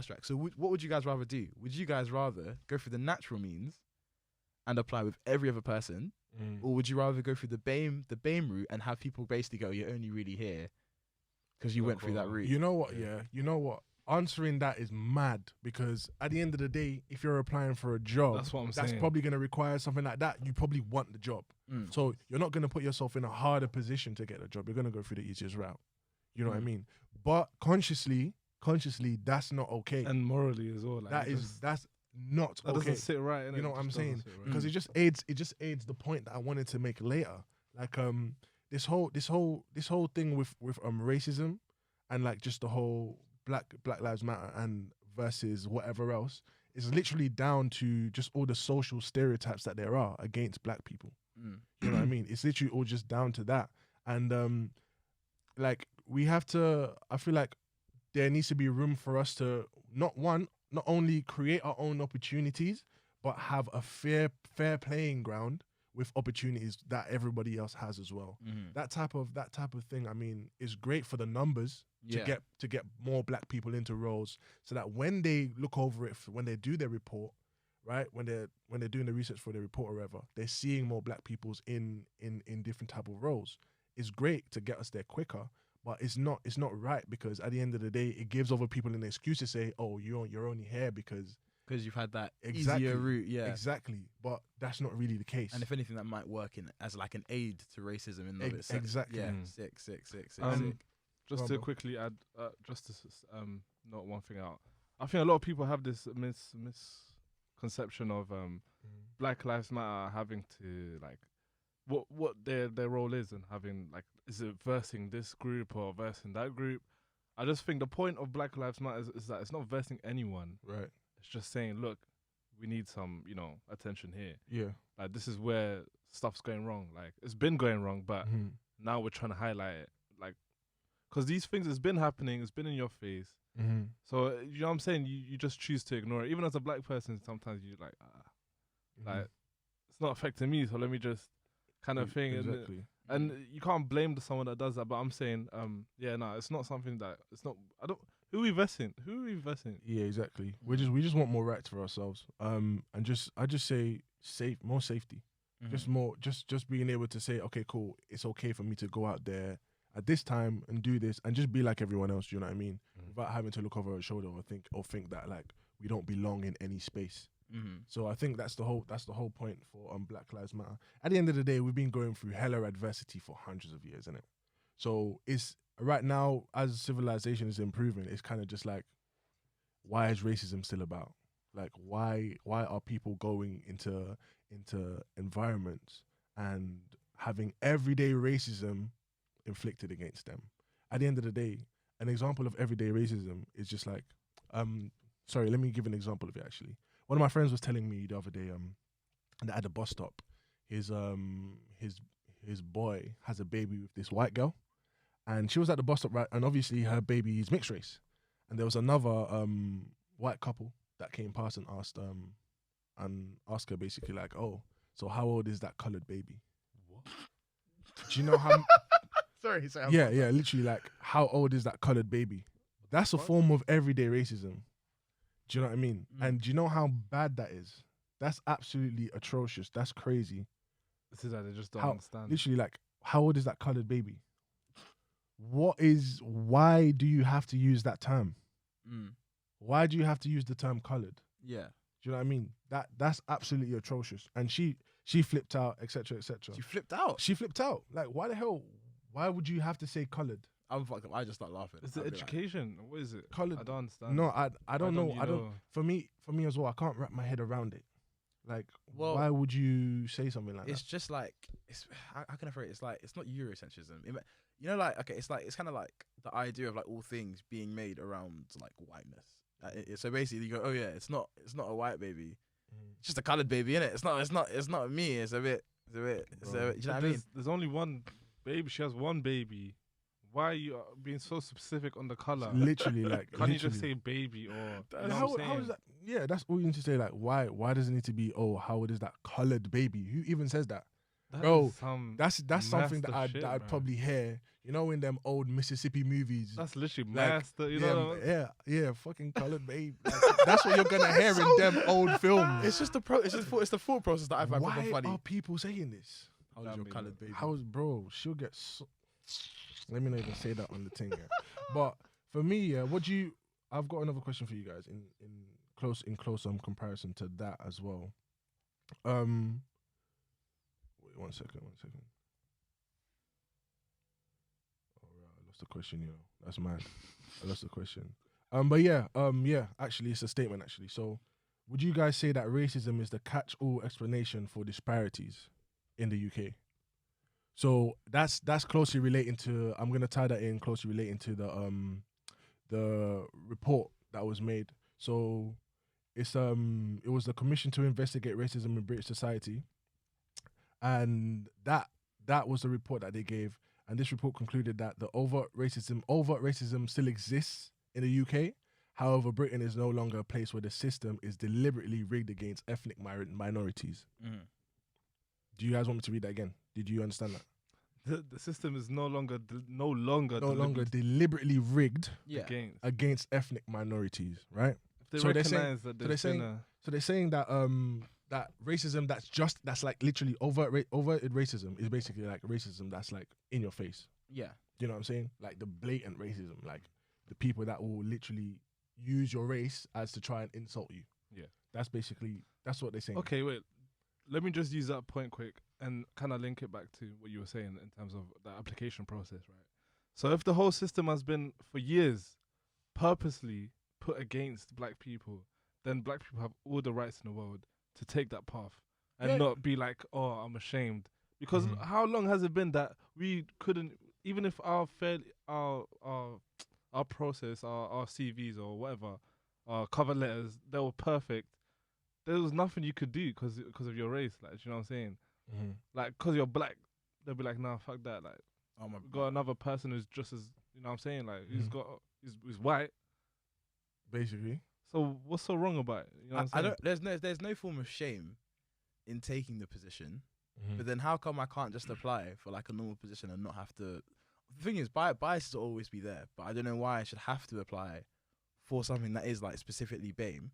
C: track. So what would you guys rather do? Would you guys rather go through the natural means and apply with every other person, or would you rather go through the BAME route and have people basically go, you're only really here because you went through that route?
A: You know what? Yeah. You know what? Answering that is mad, because at the end of the day, if you're applying for a job,
B: That's what I'm saying.
A: that's probably going to require something like that. You probably want the job. So you're not going to put yourself in a harder position to get a job. You're going to go through the easiest route. You know what I mean? But consciously, that's not okay.
B: And morally as well. Like
A: That's not
B: that
A: okay.
B: doesn't sit right. Innit?
A: You know what I'm saying?
B: Right.
A: Because it just aids the point that I wanted to make later. Like this whole thing with racism and like just the whole Black Lives Matter and versus whatever else is literally down to just all the social stereotypes that there are against black people. You know what I mean? It's literally all just down to that. And like we have to, I feel like there needs to be room for us to not only create our own opportunities, but have a fair playing ground with opportunities that everybody else has as well. That type of thing, I mean, is great for the numbers to get more black people into roles, so that when they look over it, when they do their report, right, when they're doing the research for their report or whatever, they're seeing more black people's in different type of roles. It's great to get us there quicker, but it's not right, because at the end of the day, it gives other people an excuse to say, oh, you're only here because
C: you've had that easier route. Yeah,
A: exactly. But that's not really the case.
C: And if anything, that might work as like an aid to racism in and of itself.
A: Exactly.
C: Yeah. Sick.
B: Just to quickly add, just to note one thing out. I think a lot of people have this misconception of Black Lives Matter having to like what their role is, and having like, is it versing this group or versing that group? I just think the point of Black Lives Matter is that it's not versing anyone.
A: Right.
B: It's just saying, look, we need some, attention here.
A: Yeah.
B: Like, this is where stuff's going wrong. Like, it's been going wrong, but now we're trying to highlight it. Like, because these things, it's been happening, it's been in your face. So, you know what I'm saying? You just choose to ignore it. Even as a black person, sometimes you're like, like, it's not affecting me, so let me just kind of thing.
A: Exactly.
B: And you can't blame someone that does that, but I'm saying, it's not something that, it's not, who are we versing?
A: Yeah, exactly. We just want more rights for ourselves. And I just say more safety. Just being able to say, okay, cool, it's okay for me to go out there at this time and do this and just be like everyone else. You know what I mean? without having to look over our shoulder or think that like we don't belong in any space. So I think that's the whole point for Black Lives Matter. At the end of the day, we've been going through hella adversity for hundreds of years, innit? So it's right now, as civilization is improving, it's kind of just like, why is racism still about? Like, why are people going into environments and having everyday racism inflicted against them? At the end of the day, an example of everyday racism is just like, sorry, let me give an example of it actually. One of my friends was telling me the other day, that at the bus stop, his boy has a baby with this white girl, and she was at the bus stop, right? And obviously her baby is mixed race, and there was another white couple that came past and asked her basically like, oh, so how old is that colored baby?
B: What?
A: Do you know how?
C: Sorry.
A: Yeah, literally like, how old is that colored baby? That's a form of everyday racism. Do you know what I mean? And do you know how bad that is? That's absolutely atrocious. That's crazy.
B: This is that they just don't understand.
A: Literally, like, how old is that colored baby? Why do you have to use that term? Why do you have to use the term colored?
C: Yeah.
A: Do you know what I mean? That's absolutely atrocious. And she flipped out, etc., etc.
C: She flipped out.
A: She flipped out. Like, why the hell? Why would you have to say colored?
C: I'm fucked up. I just start laughing.
B: Is it education? Like, what is it?
A: Colored.
B: I don't understand.
A: No, I don't know.
B: I don't.
A: For me as well, I can't wrap my head around it. Like,
C: Well,
A: why would you say something like that?
C: It's just like, how can I phrase it? It's like, it's not Eurocentrism. You know, like, okay, it's kind of like the idea of like all things being made around like whiteness. So basically, you go, oh yeah, it's not a white baby, it's just a colored baby, innit? It's not me. It's a bit. Do you know what I mean?
B: There's only one baby. She has one baby. Why are you being so specific on the color?
A: Literally, like,
B: can't you just say baby or?
A: How is that? Yeah, that's all you need to say. Like, why does it need to be? Oh, how old is that colored baby? Who even says that? Bro, that's something that I'd probably hear. You know, in them old Mississippi movies.
B: That's literally
A: like,
B: master. You know.
A: Yeah, fucking colored baby. Like, that's what you're gonna hear in them old films.
C: It's just it's the thought process that I find proper funny.
A: Why are people saying this?
C: How is your colored baby?
A: Bro? She'll get. Let me not even say that on the thing. Yeah. But for me, yeah, I've got another question for you guys in close comparison to that as well. Wait, one second. I lost the question, That's mad. I lost the question. But yeah, actually it's a statement actually. So would you guys say that racism is the catch-all explanation for disparities in the UK? So that's closely relating to, I'm gonna tie that in closely relating to the report that was made. So it's it was the Commission to Investigate Racism in British Society, and that was the report that they gave. And this report concluded that the overt racism still exists in the UK. However, Britain is no longer a place where the system is deliberately rigged against ethnic minorities. Do you guys want me to read that again? Did you understand that?
B: The system is no longer
A: deliberately rigged
B: against
A: ethnic minorities, right?
B: If they recognize that
A: they're saying that that racism that's like literally overt racism is basically like racism that's like in your face.
C: Yeah.
A: You know what I'm saying? Like the blatant racism, like the people that will literally use your race as to try and insult you.
B: Yeah.
A: That's what they're saying.
B: Okay, wait. Let me just use that point quick and kind of link it back to what you were saying in terms of the application process, right? So if the whole system has been for years purposely put against black people, then black people have all the rights in the world to take that path and not be like, oh, I'm ashamed. Because how long has it been that we couldn't, even if our process, our CVs or whatever, our cover letters, they were perfect, there was nothing you could do because of your race, like, you know what I'm saying? Like, because you're black, they'll be like, nah, fuck that. Like, we got another person who's just as, you know what I'm saying? Like, who's white.
A: Basically.
B: So what's so wrong about it? You know what I'm saying?
C: There's no form of shame in taking the position, but then how come I can't just apply for like a normal position and not have to? The thing is, bias will always be there, but I don't know why I should have to apply for something that is like specifically BAME.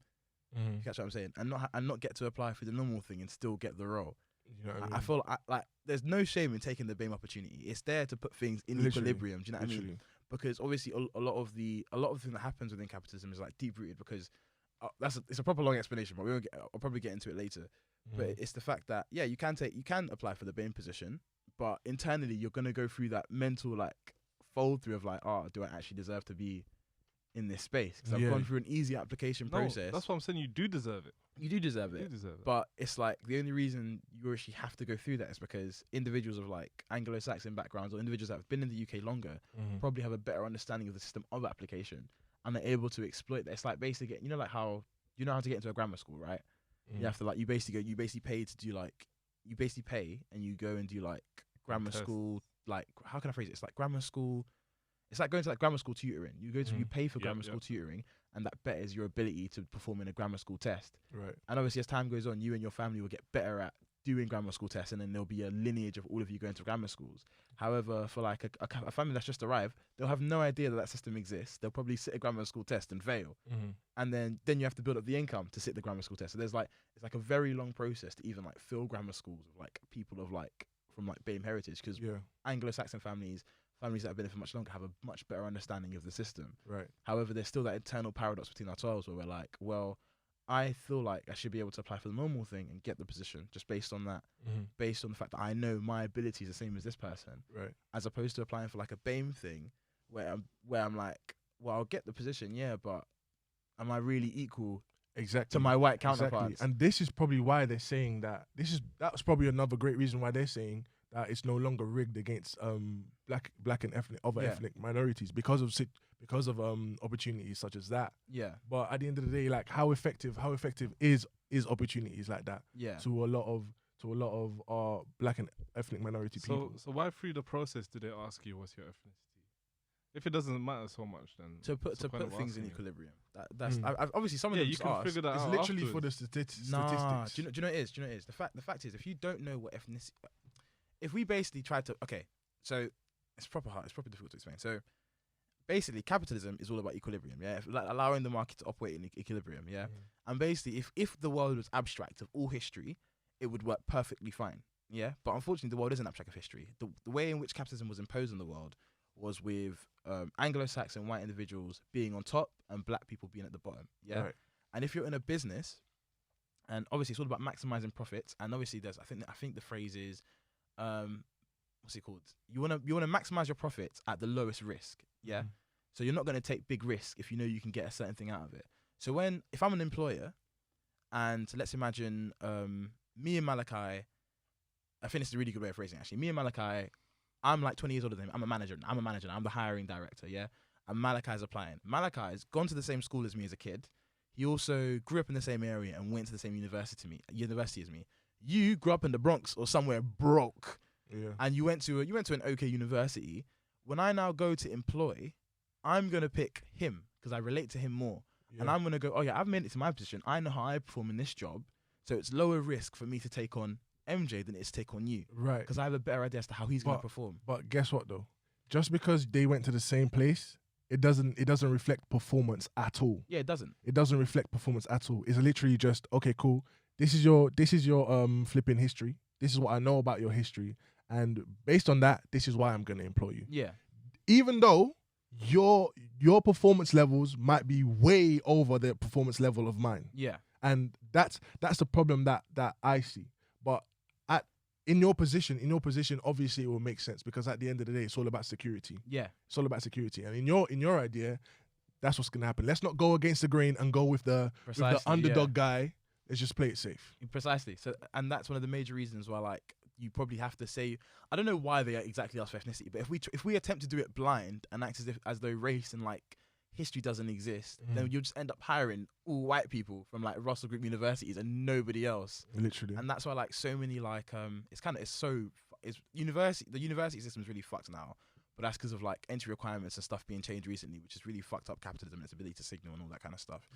C: You catch what I'm saying? And not get to apply for the normal thing and still get the role.
A: You know what I mean?
C: I feel like there's no shame in taking the BAME opportunity. It's there to put things in equilibrium. Do you know what I mean? because obviously a lot of the thing that happens within capitalism is like deep rooted, because it's a proper long explanation, but I'll probably get into it later. But it's the fact that you can apply for the BAME position, but internally you're gonna go through that mental like fold through of like, do I actually deserve to be in this space? Because I've gone through an easy application process.
B: That's what I'm saying. You do deserve it.
C: You do deserve it. But it's like the only reason you actually have to go through that is because individuals of like Anglo-Saxon backgrounds or individuals that have been in the UK longer probably have a better understanding of the system of application, and they're able to exploit that. It's like basically like how to get into a grammar school, right? You have to like you basically pay to do like you basically pay and you go and do like grammar school, like how can I phrase it? It's like grammar school. It's like going to like grammar school tutoring. You pay for grammar school tutoring, and that betters your ability to perform in a grammar school test.
A: Right.
C: And obviously, as time goes on, you and your family will get better at doing grammar school tests, and then there'll be a lineage of all of you going to grammar schools. However, for like a family that's just arrived, they'll have no idea that system exists. They'll probably sit a grammar school test and fail, and then you have to build up the income to sit the grammar school test. So it's like a very long process to even like fill grammar schools with like people of like from like BAME heritage, because Anglo-Saxon families that have been here for much longer have a much better understanding of the system.
A: Right.
C: However, there's still that internal paradox between ourselves where we're like, well, I feel like I should be able to apply for the normal thing and get the position just based on that, based on the fact that I know my ability is the same as this person,
A: right? As
C: opposed to applying for like a BAME thing where I'm like, well, I'll get the position, but am I really equal to my white counterparts?
A: Exactly. And this is probably why they're saying that. That's probably another great reason why they're saying that it's no longer rigged against black and ethnic minorities because of opportunities such as that.
C: Yeah.
A: But at the end of the day, like how effective is opportunities like that?
C: Yeah.
A: To a lot of our black and ethnic minority people.
B: So why through the process do they ask you what's your ethnicity? If it doesn't matter so much, then
C: to put things in equilibrium. That's obviously some of them
B: you can figure that
A: out. It's literally
B: afterwards.
A: for the statistics.
C: Nah, do you know what it is? The fact is, if you don't know what ethnicity, if we basically try to so it's proper hard. It's proper difficult to explain. So basically, capitalism is all about equilibrium. Yeah, like allowing the market to operate in equilibrium. Yeah, and basically, if the world was abstract of all history, it would work perfectly fine. Yeah, but unfortunately, the world isn't abstract of history. The way in which capitalism was imposed on the world was with Anglo-Saxon white individuals being on top and black people being at the bottom. Yeah, right. And if you're in a business, and obviously it's all about maximizing profits, and obviously there's I think the phrase is, what's it called? You wanna maximize your profits at the lowest risk. Yeah, so you're not gonna take big risk if you know you can get a certain thing out of it. So if I'm an employer, and let's imagine me and Malachi, I think it's a really good way of phrasing it, actually. Me and Malachi, I'm like 20 years older than him. I'm a manager. I'm the hiring director, yeah? And Malachi's applying. Malachi's gone to the same school as me as a kid. He also grew up in the same area and went to the same university as me. You grew up in the Bronx or somewhere broke.
A: Yeah.
C: And you went to an okay university. When I now go to employ, I'm going to pick him because I relate to him more. Yeah. And I'm going to go, I've made it to my position. I know how I perform in this job. So it's lower risk for me to take on MJ than it is to take on you.
A: Right.
C: Because I have a better idea as to how he's going to perform.
A: But guess what though? Just because they went to the same place, it doesn't reflect performance at all.
C: Yeah, it doesn't.
A: It doesn't reflect performance at all. It's literally just, okay, cool. This is your flipping history. This is what I know about your history. And based on that, this is why I'm going to employ you.
C: Yeah.
A: Even though your performance levels might be way over the performance level of mine.
C: Yeah.
A: And that's the problem that I see. But in your position, obviously it will make sense because at the end of the day, it's all about security.
C: Yeah.
A: It's all about security. And in your idea, that's what's going to happen. Let's not go against the grain and go with the underdog guy. Let's just play it safe.
C: Precisely. So, and that's one of the major reasons why, like, you probably have to say, I don't know why they exactly ask for ethnicity, but if we attempt to do it blind and act as though race and like history doesn't exist, then you'll just end up hiring all white people from like Russell Group universities and nobody else.
A: Literally.
C: And that's why like so many like the university system is really fucked now. But that's because of like entry requirements and stuff being changed recently, which has really fucked up capitalism and its ability to signal and all that kind of stuff.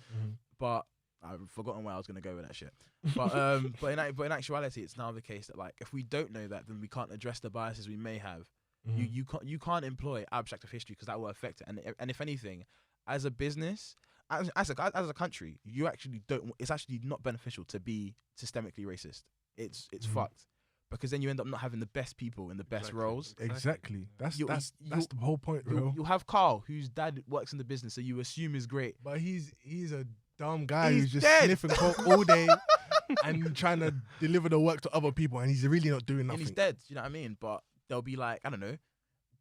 C: But I've forgotten where I was going to go with that shit. But in actuality, it's now the case that like if we don't know that, then we can't address the biases we may have. You can't employ abstract of history because that will affect it. And if anything, as a business, as a country, you actually don't. It's actually not beneficial to be systemically racist. It's fucked because then you end up not having the best people in the best roles.
A: Exactly. That's
C: You-
A: the
C: you-
A: whole point, bro.
C: You'll have Carl, whose dad works in the business, so you assume is great.
A: But he's a dumb guy
C: He's
A: who's just
C: dead.
A: sniffing coke all day and trying to deliver the work to other people, and he's really not doing nothing.
C: And he's dead. You know what I mean? But there'll be like, I don't know,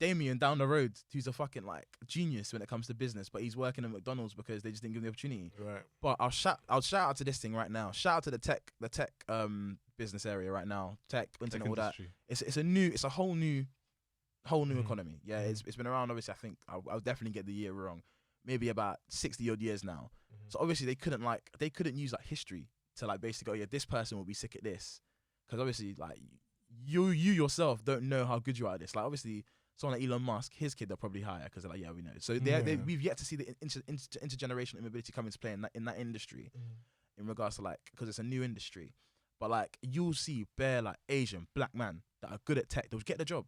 C: Damien down the road, who's a fucking like genius when it comes to business, but he's working at McDonald's because they just didn't give him the opportunity.
A: Right.
C: But I'll shout out to this thing right now. Shout out to the tech business area right now. Tech, internet, all that. It's a whole new economy. Yeah, it's been around. Obviously, I think I'll definitely get the year wrong. Maybe about 60 odd years now. So obviously they couldn't use like history to like basically go, yeah, this person will be sick at this, because obviously like you yourself don't know how good you are at this. Like obviously someone like Elon Musk, his kid they'll probably hire because they're like, yeah, we know. So we've yet to see the intergenerational immobility come into play in that industry, in regards to like, because it's a new industry. But like you'll see bare like Asian black man that are good at tech, they'll get the job.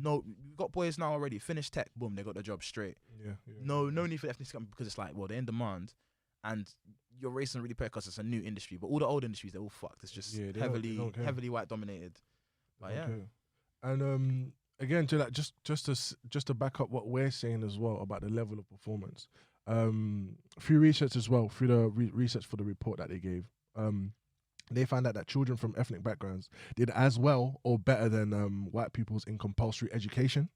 C: No, we've got boys now already finished tech, boom, they got the job straight. No need for ethnicity, because it's like, well, they're in demand, and your race doesn't really pay because it's a new industry. But all the old industries, they're all fucked. It's just heavily white dominated. But yeah,
A: and again, to like just to back up what we're saying as well about the level of performance, through research as well, through the research for the report that they gave, they found out that children from ethnic backgrounds did as well or better than white people's in compulsory education.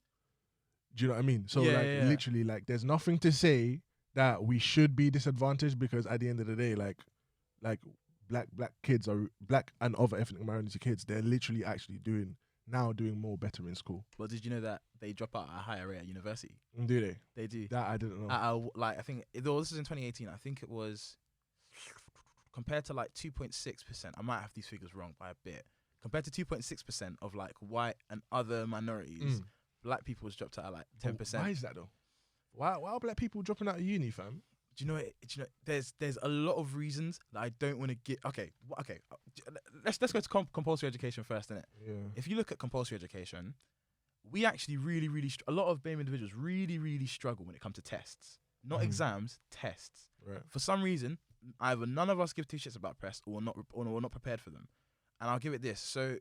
A: Do you know what I mean? So literally, like, there's nothing to say that we should be disadvantaged, because at the end of the day, like black kids are black and other ethnic minority kids, they're literally actually doing more better in school.
C: But did you know that they drop out at a higher rate at university?
A: Do they?
C: They do.
A: That I didn't know.
C: Like I think this was in 2018. I think it was compared to like 2.6%. I might have these figures wrong by a bit. Compared to 2.6% of like white and other minorities, black people was dropped out at like 10%.
A: Why is that though? Why are black people dropping out of uni, fam?
C: Do you know? There's a lot of reasons that I don't want to get. Okay. Let's go to compulsory education first, innit?
A: Yeah.
C: If you look at compulsory education, we actually really a lot of BAME individuals really struggle when it comes to tests, not exams, tests.
A: Right. For
C: some reason, either none of us give two shits about press, or we're not prepared for them. And I'll give it this. So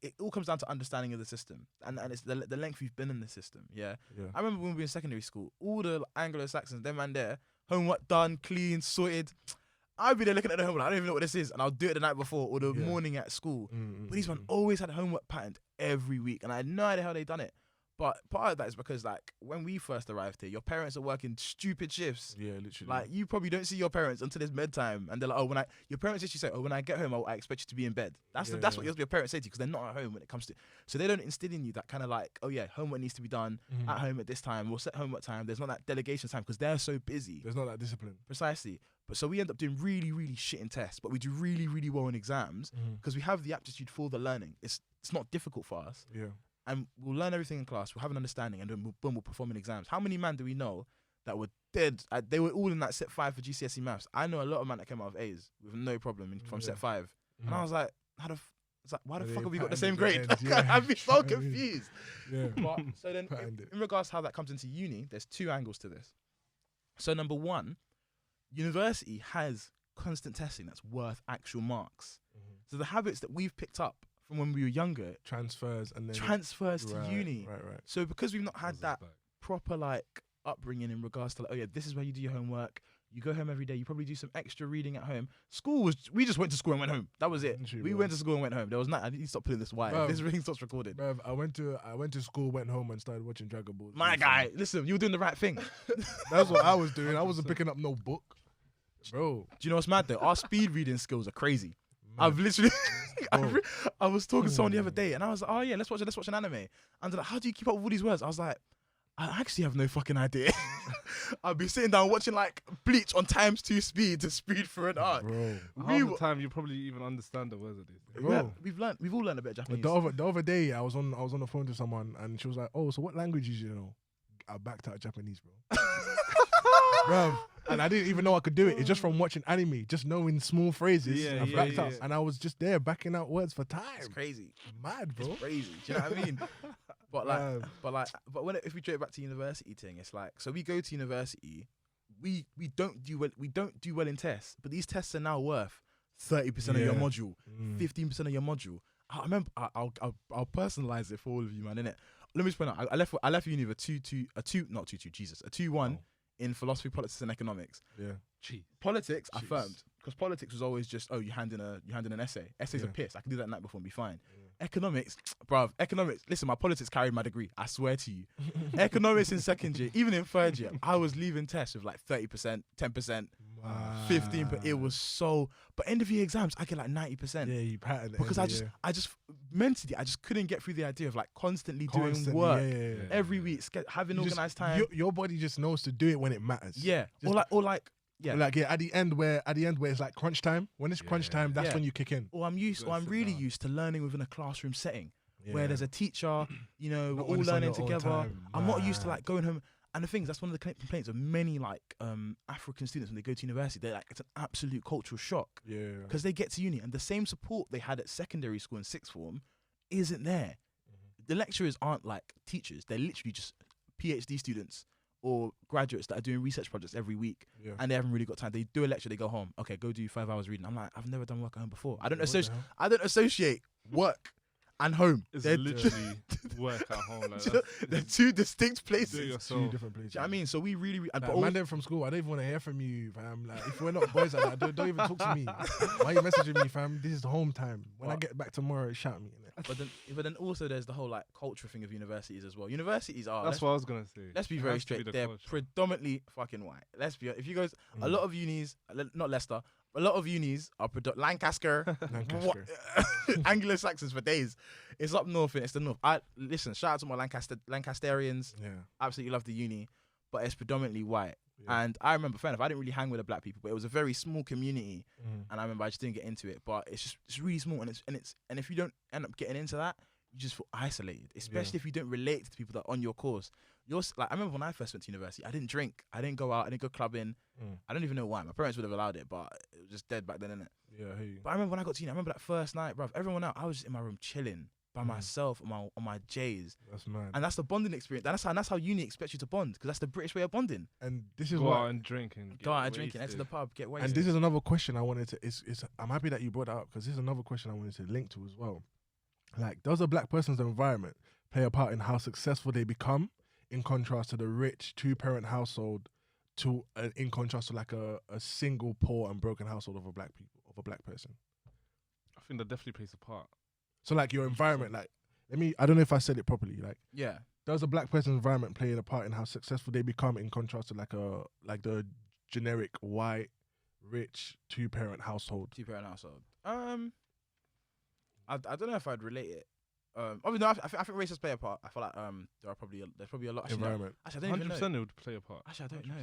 C: it all comes down to understanding of the system, and it's the length you've been in the system. Yeah. I remember when we were in secondary school, all the Anglo-Saxons, them and there, homework done, clean, sorted. I'd be there looking at the homework, I don't even know what this is, and I'll do it the night before or the morning at school. But these men always had homework patterned every week, and I had no idea how they done it. But part of that is because, like, when we first arrived here, your parents are working stupid shifts.
A: Yeah, literally.
C: Like, you probably don't see your parents until it's bedtime, and they're like, your parents actually say, when I get home, I expect you to be in bed. That's what your parents say to you, because they're not at home when it comes to. So they don't instill in you that kind of like, oh yeah, homework needs to be done at home at this time. We'll set homework time. There's not that delegation time because they're so busy.
A: There's not that discipline.
C: Precisely. But so we end up doing really shit in tests, but we do really well in exams because we have the aptitude for the learning. It's not difficult for us.
A: Yeah.
C: And we'll learn everything in class, we'll have an understanding, and then we'll perform in exams. How many men do we know that were dead? They were all in that set 5 for GCSE maths. I know a lot of men that came out of A's with no problem from set 5. And I was like, why the fuck have we got the same grade? I'd be so confused. But, so then, in regards to how that comes into uni, there's 2 angles to this. So number 1, university has constant testing that's worth actual marks. So the habits that we've picked up from when we were younger transfers to uni. Right. So because we've not had that proper like upbringing in regards to like, oh yeah, this is where you do your homework. You go home every day. You probably do some extra reading at home. We just went to school and went home. That was it. We went to school and went home. There was not. I need to stop putting this wire. This ring stops recording.
A: I went to school, went home, and started watching Dragon Ball.
C: My guy, listen, you were doing the right thing.
A: That's what I was doing. I wasn't picking up no book, bro.
C: Do you know what's mad though? Our speed reading skills are crazy. I've literally, I was talking to someone the other day, and I was like, oh yeah, let's watch an anime. And they're like, how do you keep up with all these words? I was like, I actually have no fucking idea. I'd be sitting down watching like Bleach on ×2 speed to speed through an arc.
B: Bro, half the time you probably even understand the words of these.
C: Bro, we've all learned a bit of Japanese.
A: The other day, I was on the phone to someone, and she was like, oh, so what languages you know? I backed out Japanese, bro. Bro. And I didn't even know I could do it. It's just from watching anime, just knowing small phrases. I backed up, and I was just there backing out words for time.
C: It's crazy,
A: mad, bro.
C: It's crazy. Do you know what I mean? But if we drop back to university thing, it's like, so we go to university, we don't do well in tests, but these tests are now worth 30% of your module, 15% of your module. I remember. I'll personalize it for all of you, man. Innit? Let me just point out. I left uni with a 2-1 in philosophy, politics, and economics.
A: Yeah.
C: Politics, I affirmed, because politics was always just, you hand in an essay. Essays are piss. I can do that night before and be fine. Economics, bruv. Listen, my politics carried my degree. I swear to you. Economics in second year, even in third year, I was leaving tests with like 30%, 10%, 15%. It was so. But end of year exams, I get like 90%.
A: Yeah, you patterned
C: because I just mentally, I just couldn't get through the idea of like constantly doing work every week, having organized time.
A: Your body just knows to do it when it matters.
C: Yeah,
A: at the end where it's like crunch time. When it's crunch time, that's when you kick in.
C: Or I'm really used to learning within a classroom setting where there's a teacher. We're all learning together. I'm not used to like going home. And the thing is, that's one of the complaints of many like African students when they go to university. They're like, it's an absolute cultural shock. Yeah. Because they get to uni and the same support they had at secondary school and sixth form isn't there. The lecturers aren't like teachers. They're literally just PhD students or graduates that are doing research projects every week, and they haven't really got time. They do a lecture, they go home. Okay, go do 5 hours reading. I'm like, I've never done work at home before. I don't associate work and home.
B: It's literally work at home. Like
C: they're two distinct places.
A: Two different places.
C: Do you know what I mean? So we really,
A: man, them from school, I don't even want to hear from you, fam. Like, if we're not boys like that, don't even talk to me. Why are you messaging me, fam? This is home time. When I get back tomorrow, shout me.
C: But then also there's the whole like culture thing of universities as well. Universities are.
B: That's what I was gonna say.
C: Let's be very straight. They're predominantly fucking white. If you guys, a lot of unis, not Leicester, a lot of unis are Lancaster. Anglo-Saxons for days. It's up north and it's the north. Listen, shout out to my Lancasterians. Yeah, absolutely love the uni, but it's predominantly white. Yeah. And I remember, fair enough, I didn't really hang with the black people, but it was a very small community, and I remember I just didn't get into it. But it's really small, and if you don't end up getting into that, you just feel isolated, especially if you don't relate to the people that are on your course. I remember when I first went to university, I didn't drink, I didn't go out, I didn't go clubbing. I don't even know why. My parents would have allowed it, but it was just dead back then, innit?
A: Yeah, I hear you.
C: But I remember when I got to uni, I remember that first night, bruv, everyone out, I was just in my room chilling by myself on my J's.
A: That's mad.
C: And that's the bonding experience. That's how uni expects you to bond, because that's the British way of bonding.
A: And this is
B: go out and drink and
C: go out and drink and enter the pub, get wasted.
A: And this is another question I wanted to. I'm happy that you brought that up, because this is another question I wanted to link to as well. Like, does a black person's environment play a part in how successful they become, in contrast to the rich 2-parent household, in contrast to like a single poor and broken household of a black person?
B: I think that definitely plays a part.
A: So like your environment, like I don't know if I said it properly. Like, does a black person's environment play a part in how successful they become, in contrast to like the generic white rich 2-parent household?
C: 2-parent household. I don't know if I'd relate it. Obviously, no, I think races play a part. I feel like there's probably a lot.
A: Environment.
C: Actually, I don't even know.
B: 100% it would play a part.
C: Actually, I don't know.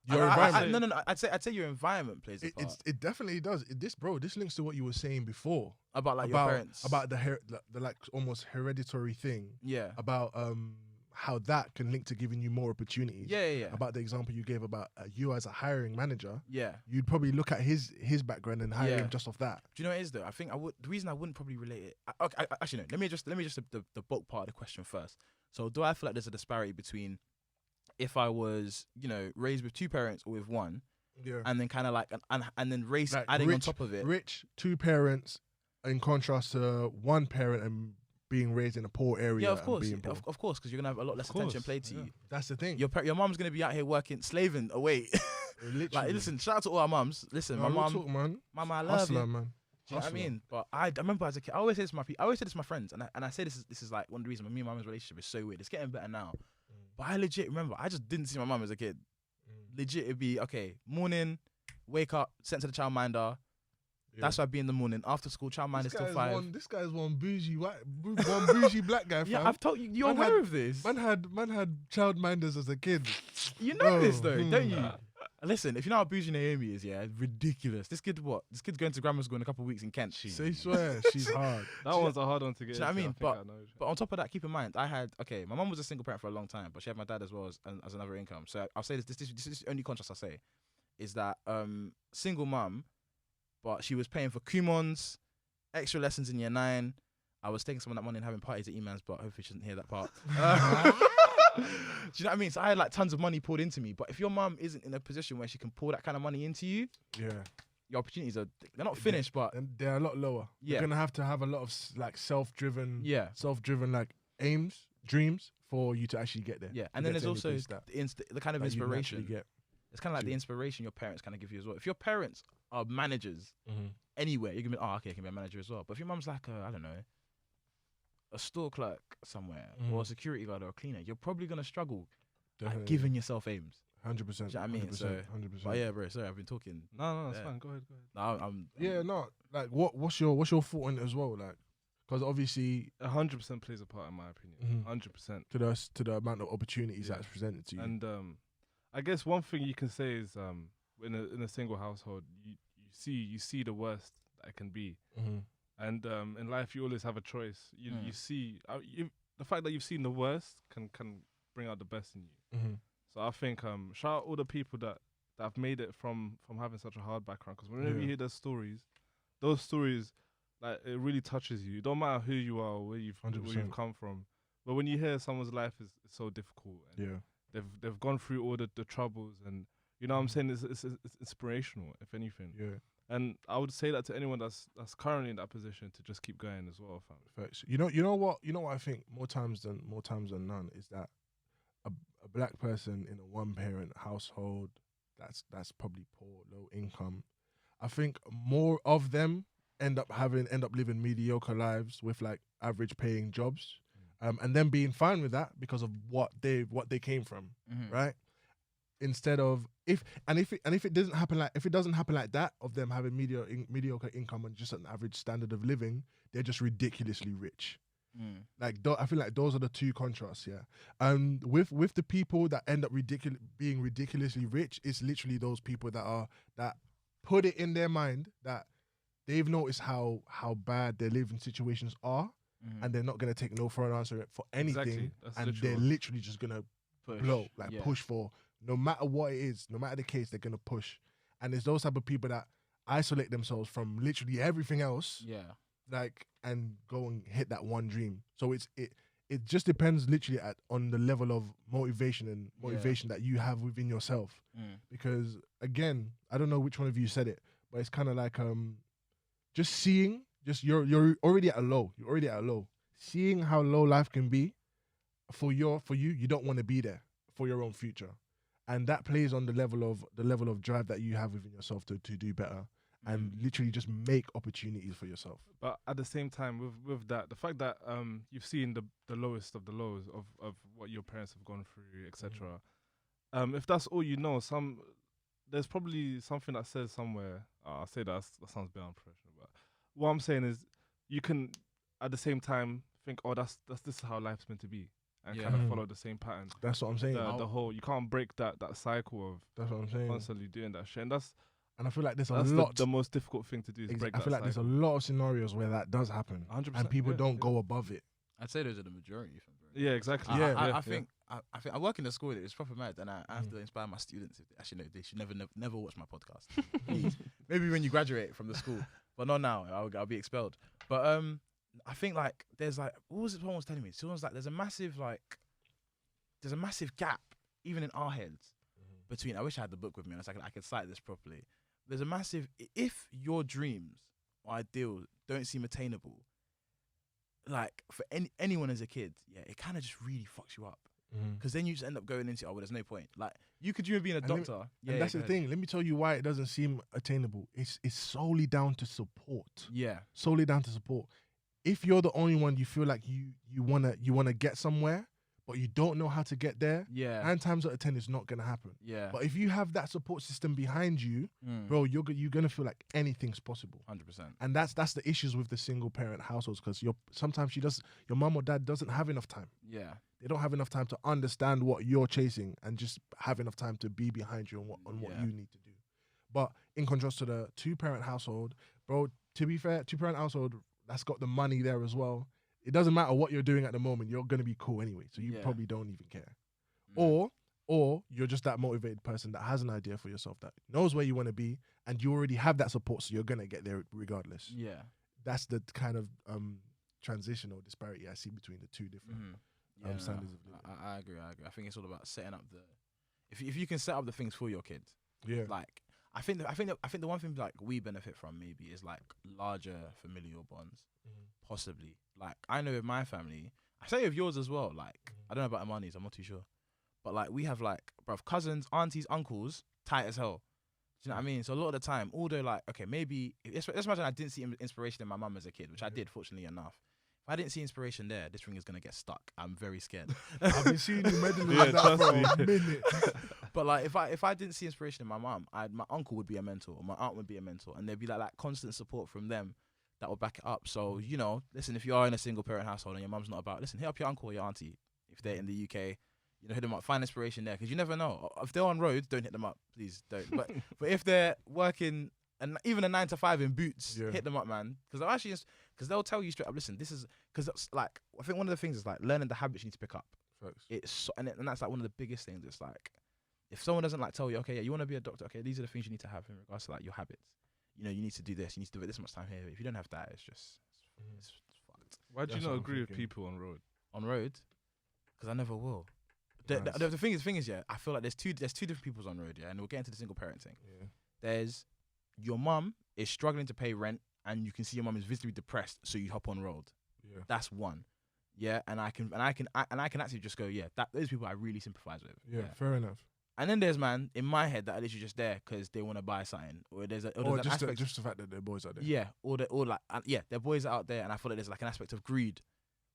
A: Your environment.
C: No. I'd say your environment plays a part.
A: It definitely does. This links to what you were saying before
C: about like your parents,
A: about the like almost hereditary thing. Yeah. About how that can link to giving you more opportunities. Yeah. About the example you gave about you as a hiring manager. Yeah. You'd probably look at his background and hire him just off that.
C: Do you know what it is though? I think the reason I wouldn't probably relate it. Actually, no. Let me just the bulk part of the question first. So, do I feel like there's a disparity between if I was, raised with 2 parents or with 1, and then kind of like and then race like adding on top of it,
A: rich 2 parents in contrast to 1 parent and being raised in a poor area?
C: Yeah, of course, because you're gonna have a lot less attention played to you.
A: That's the thing.
C: Your mom's gonna be out here working, slaving away. Like, listen, shout out to all our mums. Listen, my mom, mama, I love you. Man. Do you know what I mean? But I remember as a kid, I always say this to my friends, and I say this is like one of the reasons me and my mum's relationship is so weird. It's getting better now, but I legit remember I just didn't see my mum as a kid. Legit, it'd be okay. Morning, wake up, sent to the childminder. Yeah. That's why I'd be in the morning. After school, childminder is till 5.
A: This guy's one bougie black guy.
C: Yeah, I've told you. You're aware of this.
A: Man had childminders as a kid.
C: You know this though, don't you? Listen, if you know how bougie Naomi is, ridiculous. This kid's going to grammar school in a couple of weeks in Kent.
A: So swear, she's hard.
B: That one's a hard one to get.
C: Do you know what I mean? But on top of that, keep in mind, my mum was a single parent for a long time, but she had my dad as well as another income. So I'll say this is the only contrast I'll say, is that single mum, but she was paying for Kumons, extra lessons in year 9. I was taking some of that money and having parties at Eman's, but hopefully she doesn't hear that part. Do you know what I mean? So I had like tons of money poured into me. But if your mum isn't in a position where she can pour that kind of money into you, your opportunities they're not finished, but
A: and they're a lot lower.
C: Yeah.
A: You're gonna have to have a lot of like self-driven like aims, dreams for you to actually get there.
C: Yeah, and then there's also the kind of
A: that you naturally
C: inspiration.
A: get.
C: It's kind of like the inspiration your parents kind of give you as well. If your parents are managers anywhere, you're gonna be, okay, I can be a manager as well. But if your mum's like I don't know, a store clerk somewhere or a security guard or a cleaner, you're probably gonna struggle at giving yourself aims.
A: 100%.
C: Do you know what I mean?
A: 100%.
C: So,
A: 100%.
C: but yeah, bro. Sorry, I've been talking.
B: No, it's fine. Go ahead.
A: No, like what's your thought on it as well? Like, because obviously
B: 100% plays a part in my opinion. 100%
A: to the amount of opportunities that's presented to you.
B: And I guess one thing you can say is in a single household, you see the worst that it can be, and in life you always have a choice. You see the fact that you've seen the worst can bring out the best in you. So I think shout out all the people that have made it from having such a hard background, because whenever you hear those stories, like, it really touches you. It don't matter who you are or where you've come from, but when you hear someone's life is so difficult, and they've gone through all the troubles, and you know what I'm saying, it's inspirational, if anything. And I would say that to anyone that's currently in that position, to just keep going as well, fam.
A: Facts. You know what I think more times than none is that a black person in a one-parent household that's probably poor, low income, I think more of them end up living mediocre lives with like average paying jobs, and then being fine with that because of what they came from, right? Instead of if it doesn't happen like that, of them having mediocre income and just an average standard of living, they're just ridiculously rich. Like I feel like those are the two contrasts, with the people that end up being ridiculously rich, it's literally those people that put it in their mind that they've noticed how bad their living situations are, and they're not gonna take no for an answer for anything, and they're literally just gonna push for, no matter what it is, no matter the case, they're gonna push. And it's those type of people that isolate themselves from literally everything else, like, and go and hit that one dream. So it just depends literally on the level of motivation that you have within yourself. Because again, I don't know which one of you said it, but it's kind of like just seeing, you're already at a low. You're already at a low. Seeing how low life can be for you, you don't want to be there for your own future. And that plays on the level of drive that you have within yourself to do better. And literally just make opportunities for yourself.
B: But at the same time, with that, the fact that you've seen the lowest of the lows of what your parents have gone through, etc. If that's all you know, there's probably something that says somewhere. I'll say that sounds a bit unprofessional, but what I'm saying is, you can at the same time think, this is how life's meant to be, and kind of follow the same pattern.
A: That's what I'm saying.
B: The whole, you can't break that cycle of
A: that's what I'm saying,
B: constantly doing that shit,
A: and I feel like there's
B: the most difficult thing to do is break that cycle.
A: I feel like there's a lot of scenarios where that does happen,
B: 100%,
A: and people don't go above it.
C: I'd say those are the majority.
B: Yeah, exactly.
C: I think I work in a school. It's proper mad, and I have to inspire my students. Actually, no, they should never watch my podcast. Please. Maybe when you graduate from the school, but not now. I'll be expelled. But I think like there's like, what was it? Someone was telling me. Someone's like, there's a massive gap even in our heads between. I wish I had the book with me, and I could cite this properly. There's a massive, if your dreams or ideals don't seem attainable, like for anyone as a kid, it kind of just really fucks you up. Because then you just end up going into, there's no point. Like, you could dream of being a doctor.
A: And that's the thing. Let me tell you why it doesn't seem attainable. It's solely down to support. Solely down to support. If you're the only one, you feel like you wanna get somewhere, but you don't know how to get there, 9 times out of 10 it's not gonna happen. But if you have that support system behind you, bro, you're gonna feel like anything's possible.
C: 100%.
A: And that's the issues with the single parent households, because sometimes your mom or dad doesn't have enough time. They don't have enough time to understand what you're chasing and just have enough time to be behind you on what you need to do. But in contrast to the 2-parent household, bro, to be fair, 2-parent household, that's got the money there as well. It doesn't matter what you're doing at the moment, you're going to be cool anyway. So you probably don't even care. Or you're just that motivated person that has an idea for yourself, that knows where you want to be, and you already have that support, so you're going to get there regardless. That's the kind of transition or disparity I see between the two different standards of living.
C: I agree. I think it's all about setting up if you can set up the things for your kids. Like, I think the one thing like we benefit from maybe is like larger familial bonds, possibly. Like I know with my family, I say with yours as well. Like I don't know about Amani's, I'm not too sure, but like we have like bruv, cousins, aunties, uncles, tight as hell. Do you know what I mean? So a lot of the time, although like okay, maybe let's imagine I didn't see inspiration in my mum as a kid, which I did, fortunately enough. If I didn't see inspiration there, this ring is gonna get stuck. I'm very scared.
A: I've been seeing you meddling like that for a minute.
C: But like if I didn't see inspiration in my mum, my uncle would be a mentor, or my aunt would be a mentor, and there'd be like constant support from them that would back it up. So you know, listen, if you are in a single parent household and your mum's not about, listen, hit up your uncle or your auntie if they're in the UK. You know, hit them up, find inspiration there, because you never know. If they're on road, don't hit them up, please don't. But if they're working and even a 9 to 5 in boots, hit them up, man, because they'll tell you straight up. Listen, this is because that's like I think one of the things is like learning the habits you need to pick up. It's and that's like one of the biggest things. It's like if someone doesn't like tell you, okay, yeah, you want to be a doctor, okay, these are the things you need to have in regards to like your habits. You know, you need to do this, you need to do it this much time here. If you don't have that, it's just it's fucked.
B: Why do you not agree with people on road?
C: On road, because I never will. The thing is, yeah, I feel like there's two different peoples on road, yeah, and we'll get into the single parent thing. Yeah. There's your mum is struggling to pay rent, and you can see your mum is visibly depressed, so you hop on road. Yeah. That's one. Yeah, and I can actually just go, yeah, those people I really sympathize with.
A: Yeah, fair enough.
C: And then there's man in my head that are literally just there because they want to buy something, or there's
A: just the fact that their boys are there.
C: Yeah, their boys are out there, and I feel like there's like an aspect of greed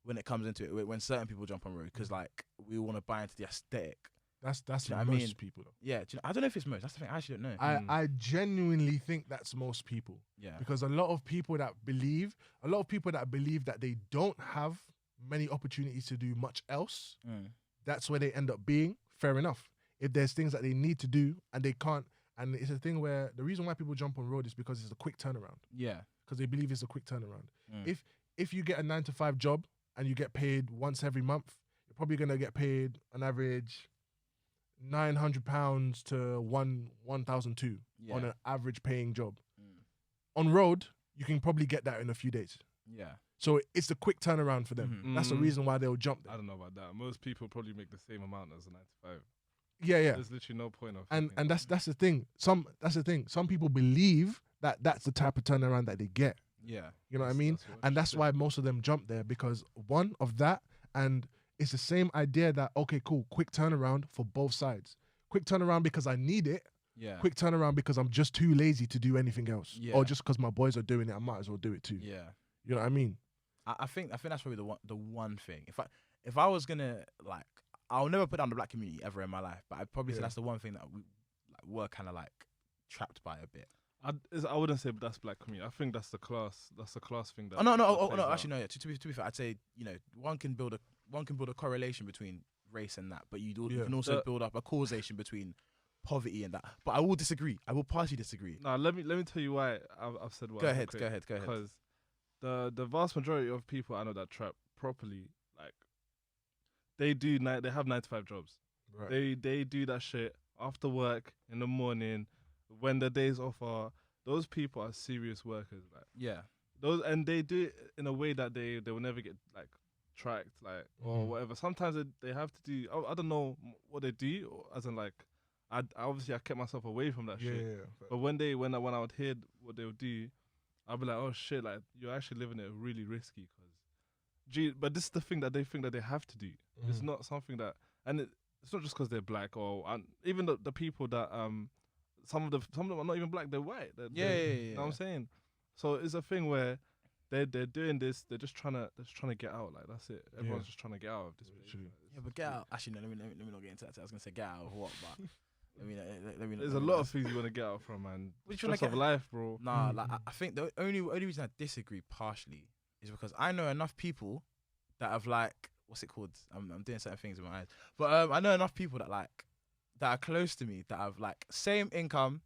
C: when it comes into it, when certain people jump on road, because like we want to buy into the aesthetic.
A: That's most people though.
C: Yeah, I don't know if it's most. That's the thing. I actually don't know.
A: I genuinely think that's most people.
C: Yeah,
A: because a lot of people that believe that they don't have many opportunities to do much else, that's where they end up being. Fair enough. If there's things that they need to do and they can't, and it's a thing where the reason why people jump on road is because it's a quick turnaround.
C: Yeah,
A: because they believe it's a quick turnaround. If you get a 9 to 5 job and you get paid once every month, you're probably gonna get paid on average £900 to 1,002 on an average paying job. On road, you can probably get that in a few days.
C: Yeah.
A: So it's a quick turnaround for them. That's the reason why they'll jump there.
B: I don't know about that. Most people probably make the same amount as a 9 to 5.
A: Yeah.
B: There's literally no point of.
A: And that's the thing. That's the thing. Some people believe that that's the type of turnaround that they get.
C: Yeah.
A: You know what I mean? That's why most of them jump there, because one of that, and it's the same idea that, okay, cool, quick turnaround for both sides. Quick turnaround because I need it.
C: Yeah.
A: Quick turnaround because I'm just too lazy to do anything else.
C: Yeah.
A: Or just because my boys are doing it, I might as well do it too.
C: Yeah.
A: You know what I mean?
C: I think that's probably the one thing. If I was gonna like, I'll never put down the black community ever in my life, but I'd probably say that's the one thing that we're kind of like trapped by a bit.
B: I wouldn't say that's black community. I think that's the class thing. That
C: no. Actually, no. Yeah. To be fair, I'd say one can build a correlation between race and that, but you can also build up a causation between poverty and that. But I will disagree. I will partially disagree.
B: No, let me tell you why I've said what.
C: Go ahead.
B: Because the vast majority of people I know that trap properly, like they have 9 to 5 jobs. Right. They do that shit after work in the morning when the days off are. Those people are serious workers. Like and they do it in a way that they will never get like tracked or whatever. Sometimes they have to do. I don't know what they do, as in like. I kept myself away from that shit. Yeah. But when I would hear what they would do, I'd be like, oh shit, like you're actually living it really risky. But this is the thing that they think that they have to do. It's not something that, and it's not just because they're black and even the people that some of them are not even black. They're white. You know what I'm saying? So it's a thing where they're doing this. They're just trying to get out. Like that's it. Everyone's just trying to get out of this.
C: Yeah, but get out. Actually, no. Let me not get into that. I was gonna say get out of what, but.
B: There's a lot of things you want to get out from, man. Stress of life, bro.
C: Nah, like I think the only reason I disagree partially is because I know enough people that have like, what's it called? I'm doing certain things with my eyes, but I know enough people that are close to me that have like same income,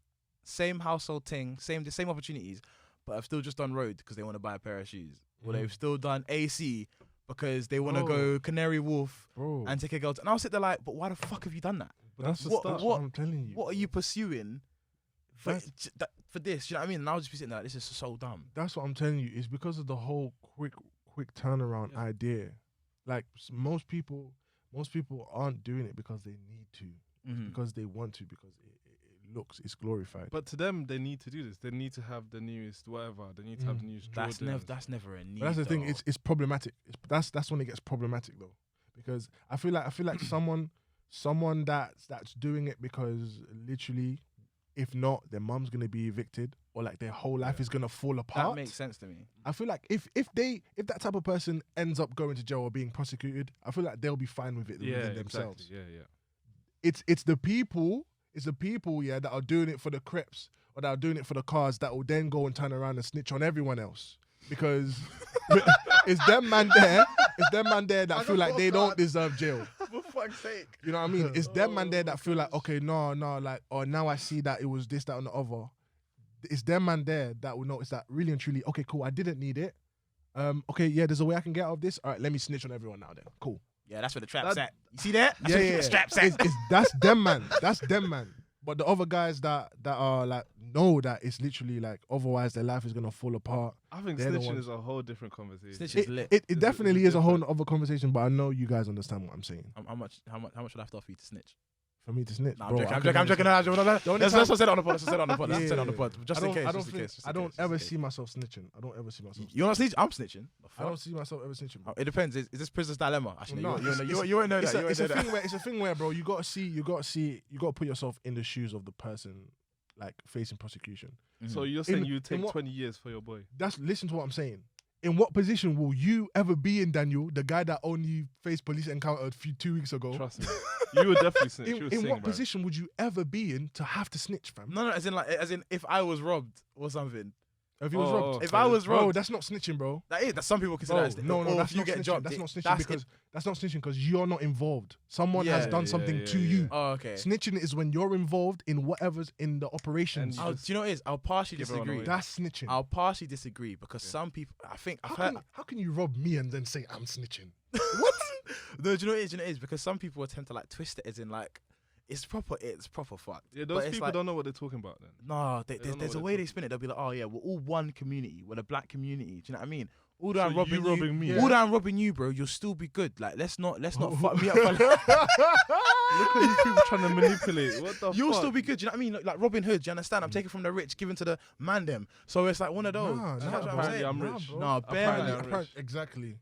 C: same household thing, the same opportunities, but have still just done road because they want to buy a pair of shoes, or they've still done AC because they want to go Canary Wharf and take a girl. And I'll sit there like, but why the fuck have you done that?
A: But that's the stuff I'm telling you.
C: What are you pursuing for this? You know what I mean? And I'll just be sitting there like, this is so dumb.
A: That's what I'm telling you. It's because of the whole quick turnaround idea. Like most people aren't doing it because they need to, because they want to, because it looks, it's glorified.
B: But to them, they need to do this. They need to have the newest whatever. They need to have the newest Jordans.
C: That's never a need.
A: But that's the thing.
C: though.
A: It's problematic. That's when it gets problematic though, because I feel like someone that's doing it because literally, if not, their mum's gonna be evicted or like their whole life is gonna fall apart.
C: That makes sense to me.
A: I feel like if that type of person ends up going to jail or being prosecuted, I feel like they'll be fine with it within themselves.
B: Exactly. Yeah.
A: It's the people that are doing it for the creps or that are doing it for the cars that will then go and turn around and snitch on everyone else, because it's them man there that feel like they don't deserve jail.
C: For fuck's sake.
A: You know what I mean? It's them man there that feel like, okay, no, like, or now I see that it was this, that, and the other. It's them man there that will notice that really and truly, okay, cool, I didn't need it. Okay, yeah, there's a way I can get out of this. All right, let me snitch on everyone now then. Cool.
C: Yeah, that's where the trap's at. You see that? That's
A: Yeah,
C: where
A: yeah.
C: the trap's at.
A: That's them man. That's them man. But the other guys that are like know that it's literally like otherwise their life is gonna fall apart.
B: I think
A: They're the
B: snitching
A: ones-
B: is a whole different conversation.
C: Snitching is lit.
A: It definitely is a whole other conversation, but I know you guys understand what I'm saying.
C: How much would I have to offer you to snitch?
A: For me to snitch,
C: Nah,
A: bro,
C: I'm joking. Let's not say it on the pod. Let's say it on the pod.
A: Yeah,
C: Let's say it on the
A: yeah,
C: pod. Just in case.
A: I don't ever see myself snitching. I don't ever see myself.
C: You want to snitch? I'm snitching.
A: I don't see myself ever snitching. Bro.
C: It depends. Is this prisoner's dilemma? Actually,
A: No,
C: you won't know that.
A: It's a thing where, bro, you gotta put yourself in the shoes of the person like facing prosecution.
B: So you're saying
A: In-
B: you
A: in
B: take
A: what-
B: 20 years for your boy?
A: Listen to what I'm saying. In what position will you ever be in, Daniel, the guy that only faced police encounter 2 weeks ago?
B: Trust me. You would definitely snitch. You would
A: In
B: sing,
A: what
B: bro.
A: position would you ever be in to have to snitch, fam?
C: No, as in if I was robbed or something.
A: If he was
B: Oh,
A: robbed,
B: okay.
C: If I was
A: bro,
C: robbed,
A: that's not snitching, bro.
C: that some people consider
A: Bro,
C: that.
A: no,
C: or
A: that's
C: if you
A: not
C: get
A: snitching.
C: jobbed.
A: That's not snitching
C: that's
A: because that's not snitching because you're not involved. Someone has
C: Yeah,
A: done something
B: yeah,
A: to
B: yeah.
A: you.
C: Oh, okay.
A: Snitching is when you're involved in whatever's in the operations.
B: And
C: Do you know what it is? I'll partially
B: give everyone
C: disagree.
B: away.
A: That's snitching.
C: I'll partially disagree because some people, I think, I've heard.
A: How can you rob me and then say I'm snitching?
C: No, do you know what it is? Do you know what it is? Because some people attempt to like twist it as in like it's proper fucked.
B: Yeah,
C: But
B: those
C: it's
B: people
C: like-
B: don't know what they're talking about then.
C: No,
B: don't know
C: there's a
B: what
C: way
B: they're
C: they spin it. They'll be like, oh yeah, we're all one community. We're the black community. Do you know what I mean? All that
B: So
C: I'm robbing
B: you robbing me.
C: all that I'm robbing you, bro. You'll still be good. Like let's not fuck me up. For,
B: Look at these people trying to manipulate. What the
C: you'll
B: fuck?
C: still be good. Do you know what I mean? Like Robin Hood. Do you understand? I'm taking from the rich, giving to the man them. So it's like one of those.
A: Nah,
C: Do
A: nah,
C: you know what I'm
B: apparently
C: saying?
B: I'm
A: Nah,
B: rich.
A: bro.
C: No,
B: Apparently
C: barely.
B: I'm rich.
A: Exactly.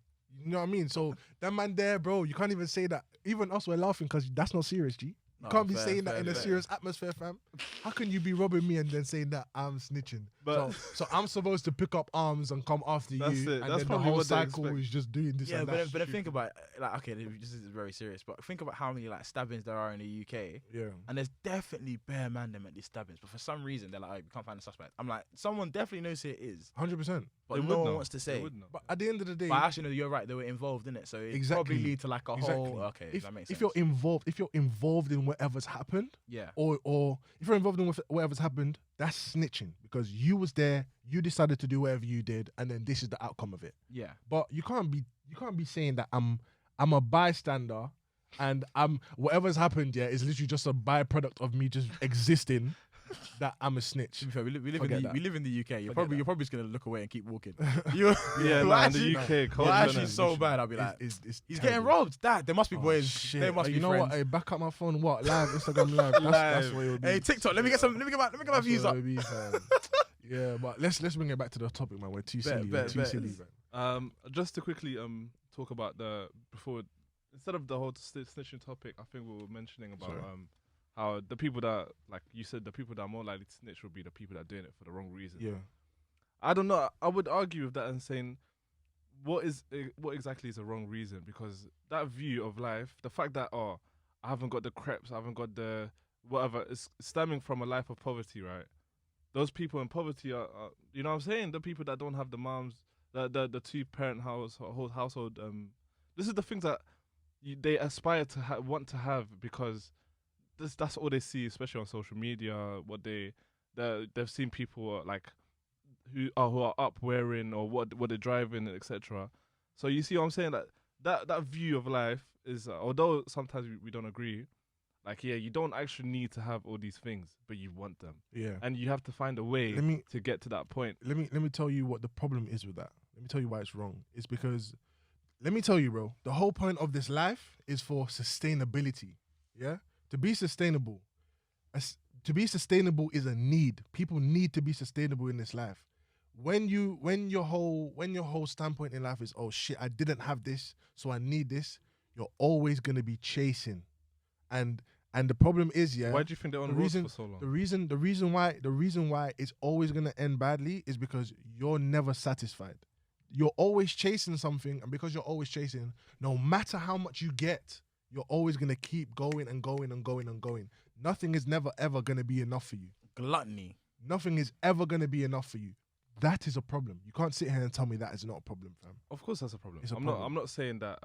A: You know what I mean? So that man there, bro, you can't even say that. Even us, we're laughing because that's not serious, G. You
C: No,
A: can't be
C: fair,
A: saying that
C: fair,
A: in a
C: fair.
A: serious atmosphere, fam. How can you be robbing me and then saying that I'm snitching?
B: But-
A: so I'm supposed to pick up arms and come after
B: That's
A: you,
B: it.
A: and
B: That's
A: then the
B: probably
A: whole
B: what they
A: cycle
B: expect.
A: is just doing this
C: Yeah,
A: and
C: but
A: that.
C: then think about it, like okay, this is very serious, but think about how many like stabbings there are in the UK,
A: Yeah.
C: and there's definitely bare man them at these stabbings, but for some reason they're like, oh, we can't find the suspect. I'm like, someone definitely knows who it is,
A: 100%.
C: but
B: They
C: no
B: would
C: one
B: know.
C: wants to
B: They
C: say.
B: would know.
A: But at the end of the day,
C: But actually, no, you're right. They were involved in it, so it
A: Exactly.
C: probably lead to like a whole. Okay,
A: if,
C: that makes
A: if
C: sense.
A: you're involved in whatever's happened,
C: Yeah,
A: or if you're involved in whatever's happened, that's snitching because you was there, you decided to do whatever you did, and then this is the outcome of it.
C: yeah.
A: But you can't be saying that I'm a bystander and whatever's happened is literally just a byproduct of me just existing. That I'm a snitch.
C: To be fair, we live in
A: Forget
C: the
A: that.
C: we live in the UK. You're
A: Forget
C: probably just gonna look away and keep walking. You,
B: Yeah,
C: you're
B: nah, in
C: actually,
B: the UK,
C: you're
B: culture,
C: actually
B: innit?
C: so bad. I'll be like,
A: It's
C: he's
A: terrible.
C: getting robbed. Dad, there must be
A: Oh,
C: boys.
A: shit.
C: There must
A: Oh,
C: be
A: you know
C: friends.
A: what? Hey, back up my phone. What live? Instagram live. That's what it would be.
C: Hey, TikTok. Let me get my views up.
A: Yeah, but let's bring it back to the topic, man. We're too
C: Bet,
A: silly.
C: bet,
A: We're too
C: bet.
A: silly, man.
B: Just to quickly talk about instead of the whole snitching topic, I think we were mentioning about
A: Sorry.
B: how the people that, like you said, the people that are more likely to snitch will be the people that are doing it for the wrong reason.
A: Yeah.
B: I don't know. I would argue with that and saying what exactly is the wrong reason, because that view of life, the fact that I haven't got the crepes, I haven't got the whatever, is stemming from a life of poverty, right? Those people in poverty are you know what I'm saying? The people that don't have the moms, the two-parent household. This is the things that they aspire to want to have, because that's all they see, especially on social media. What they've seen people like who are up wearing, or what they're driving, etc. So you see what I'm saying? That view of life is, although sometimes we don't agree, like, yeah, you don't actually need to have all these things, but you want them,
A: Yeah.
B: and you have to find a way to get to that point.
A: Let me tell you what the problem is with that. Let me tell you why it's wrong. It's because, let me tell you, bro, the whole point of this life is for sustainability. Yeah? To be sustainable, to be sustainable is a need. People need to be sustainable in this life. When your whole standpoint in life is, oh shit, I didn't have this, so I need this, you're always gonna be chasing. And the problem is, yeah.
B: Why do you think they're on
A: the
B: roads
A: reason,
B: for so long?
A: the reason why it's always gonna end badly is because you're never satisfied. You're always chasing something, and because you're always chasing, no matter how much you get, you're always gonna keep going and going and going and going. Nothing is never ever gonna be enough for you.
C: Gluttony.
A: Nothing is ever gonna be enough for you. That is a problem. You can't sit here and tell me that is not a problem, fam.
B: Of course, that's a problem.
A: It's a
B: I'm
A: problem.
B: not saying that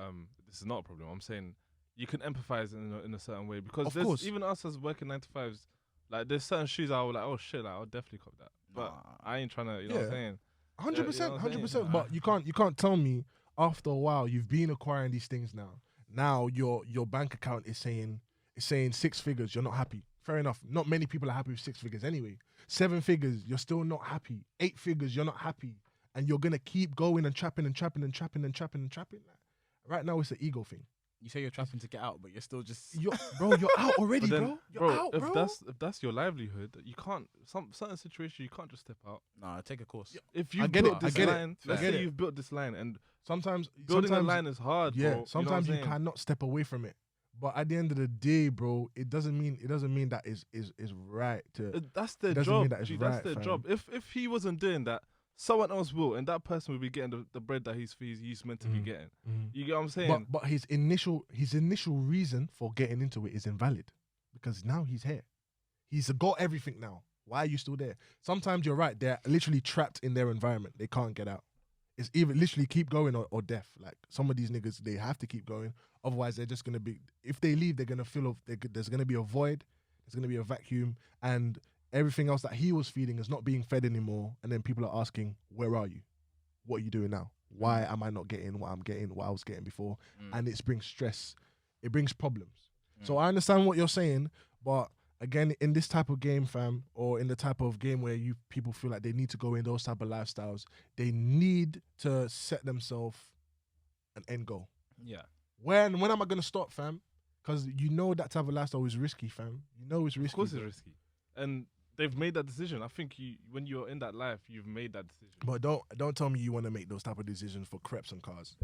B: this is not a problem. I'm saying you can empathize in a certain way, because
A: Of
B: there's
A: course.
B: even us as working 9 to 5s, like there's certain shoes I was like, oh shit, like, I'll definitely cop that. But I ain't trying to, you know what I'm saying?
A: 100%,
B: what I'm
A: 100%.
B: saying?
A: But you can't tell me after a while you've been acquiring these things now. Now your bank account is saying 6 figures. You're not happy. Fair enough. Not many people are happy with 6 figures anyway. 7 figures, you're still not happy. 8 figures, you're not happy, and you're gonna keep going and trapping and trapping and trapping and trapping and trapping. Right now, it's an ego thing.
C: You say you're trapping to get out, but you're still just.
A: You're out already,
B: But then,
A: bro. You're out, bro.
B: If that's your livelihood, you can't. Certain situations you can't just step out.
C: Nah, take a course.
B: If you
A: I get
B: built
A: it,
B: this
A: I get it,
B: line,
A: I
B: let's
A: get
B: say
A: it.
B: you've built this line, and
A: Sometimes
B: building a line is hard.
A: Yeah,
B: bro.
A: sometimes
B: you
A: you
B: know what I'm saying?
A: cannot step away from it. But at the end of the day, bro, it doesn't mean that is right to.
B: That's their
A: It doesn't
B: job.
A: mean that it's
B: G, that's
A: right,
B: their
A: fam.
B: job. If he wasn't doing that, someone else will, and that person will be getting the bread that he's meant to be getting. You get what I'm saying?
A: But his initial reason for getting into it is invalid, because now he's here. He's got everything now. Why are you still there? Sometimes you're right. They're literally trapped in their environment. They can't get out. It's either literally keep going or death. Like some of these niggas, they have to keep going. Otherwise, they're just gonna be. If they leave, they're gonna feel. There's gonna be a void. There's gonna be a vacuum, and everything else that he was feeding is not being fed anymore. And then people are asking, "Where are you? What are you doing now? Why am I not getting what I'm getting? What I was getting before?" And it brings stress. It brings problems. So I understand what you're saying, but again, in this type of game, fam, or in the type of game where people feel like they need to go in those type of lifestyles, they need to set themselves an end goal.
C: Yeah.
A: When am I gonna stop, fam? Because you know that type of lifestyle is risky, fam. You know it's risky.
B: Of course,
A: bro.
B: it's risky, and they've made that decision. I think when you're in that life, you've made that decision.
A: But don't tell me you want to make those type of decisions for crepes and cars.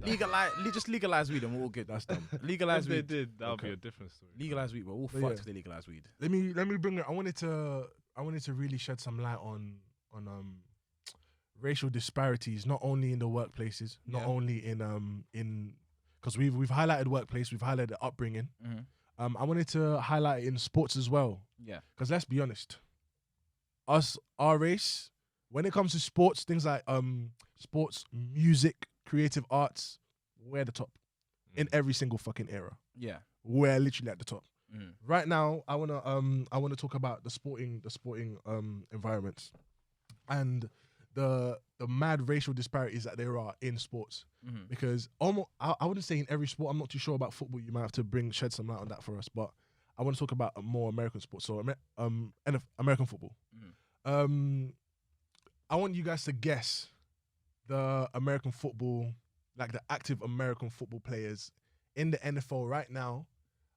C: Just legalize weed and we're all good.
A: That's dumb.
C: Legalize
B: If they
C: weed.
B: did, that would
A: Okay.
B: be a different story.
C: Legalize weed. We're all
A: But
C: fucked
A: yeah.
C: if they legalize weed.
A: Let me bring it. I wanted to really shed some light on racial disparities, not only in the workplaces, not only in because we've highlighted workplace, we've highlighted upbringing. I wanted to highlight it in sports as well.
C: Yeah.
A: Because let's be honest, our race, when it comes to sports, things like sports, music, creative arts, we're the top in every single fucking era.
C: Yeah.
A: We're literally at the top. Right now, I wanna talk about the sporting environments and the mad racial disparities that there are in sports. Because almost I wouldn't say in every sport. I'm not too sure about football. You might have to shed some light on that for us. But I want to talk about more American sports. So American football. I want you guys to guess the American football, like the active American football players in the NFL right now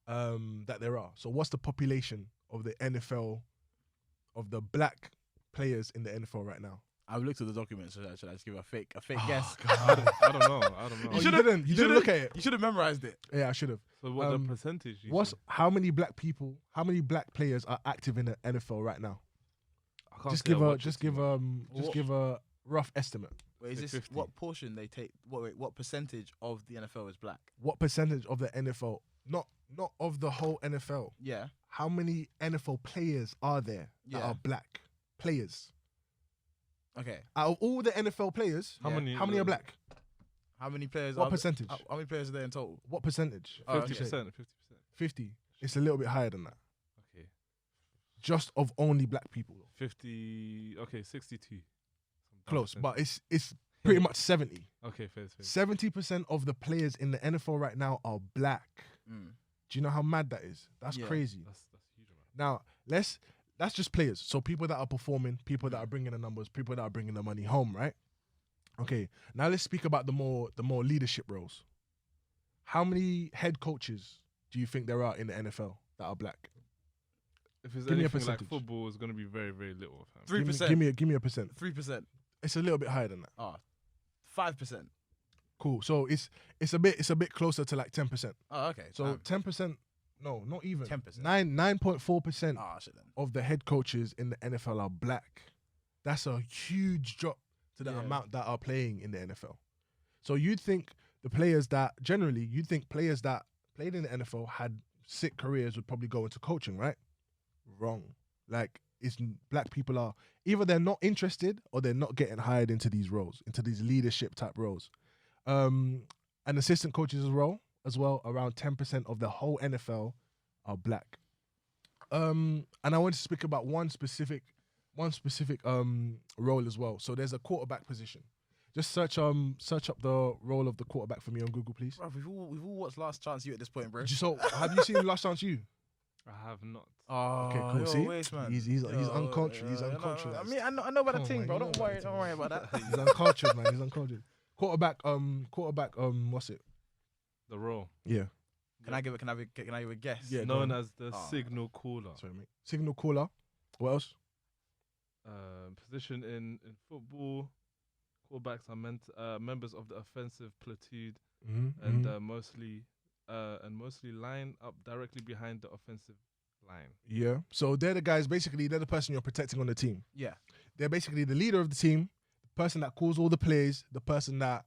A: that there are. So what's the population of the NFL, of the black players in the NFL right now?
C: I've looked at the documents. Should I just give a fake guess?
B: I don't know.
A: You didn't look at it.
C: You should have memorized it.
A: Yeah, I should have.
B: So what the percentage?
A: How many black players are active in the NFL right now?
B: I can't
A: Just
B: say I
A: give a
B: watch it too much.
A: give a rough estimate.
C: Wait, is
B: Say
C: this
B: 50.
C: what portion they take? What percentage of the NFL is black?
A: What percentage of the NFL? Not of the whole NFL.
C: Yeah.
A: How many NFL players are there that
C: Yeah.
A: are black players?
C: Okay.
A: Out of all the NFL players,
B: How
C: Yeah.
B: many?
A: how many are black?
C: How many players?
A: What
C: are
A: percentage?
C: How many players are there in total?
A: What percentage?
C: Oh, okay.
B: 50%. 50%.
A: 50. It's a little bit higher than that.
B: Okay.
A: Just of only black people.
B: 50. Okay, 62.
A: Close, but it's pretty much 70.
B: Okay, fair.
A: 70% of the players in the NFL right now are black. Do you know how mad that is? That's
C: Yeah.
A: crazy.
B: That's huge amount.
A: Now, that's just players. So people that are performing, people that are bringing the numbers, people that are bringing the money home, right? Okay. Now let's speak about the more leadership roles. How many head coaches do you think there are in the NFL that are black?
B: If it's
A: Give me a
B: anything like
A: percentage.
B: football, it's gonna be very, very little. Fam.
C: 3%.
A: Give me a percent.
C: 3%.
A: It's a little bit higher than that.
C: 5%.
A: Cool. So it's a bit closer to like 10%.
C: Oh, okay.
A: So 10%. No, not even
C: 10%.
A: 9.4%
C: Shit then.
A: of the head coaches in the NFL are black. That's a huge drop to the amount that are playing in the NFL. So you'd think players that played in the NFL had sick careers would probably go into coaching, right? Wrong. Like, black people are either they're not interested or they're not getting hired into these roles, into these leadership type roles. And assistant coaches as well, around 10% of the whole NFL are black. And I want to speak about one specific role as well. So there's a quarterback position. Just search up the role of the quarterback for me on Google, please.
C: Bro, we've all watched Last Chance You at this point, bro.
A: So have you seen Last Chance You?
B: I have not.
A: Okay, cool.
C: Yo,
A: See,
C: waste, man.
A: He's uncultured. He's
C: No,
A: uncultured.
C: I mean, I know about
A: Come
C: the
A: on,
C: thing,
A: man,
C: bro.
A: you know
C: Don't worry about that.
A: He's uncultured, man. He's uncultured. Quarterback. What's it?
B: The role.
A: Yeah.
C: Can I give a guess?
A: Yeah.
B: Known as the signal caller.
A: Sorry, mate. Signal caller. What else?
B: Position in football. Quarterbacks are members of the offensive platoon and mostly line up directly behind the offensive line.
A: Yeah. So they're the guys. Basically, they're the person you're protecting on the team.
C: Yeah.
A: They're basically the leader of the team, the person that calls all the plays, the person that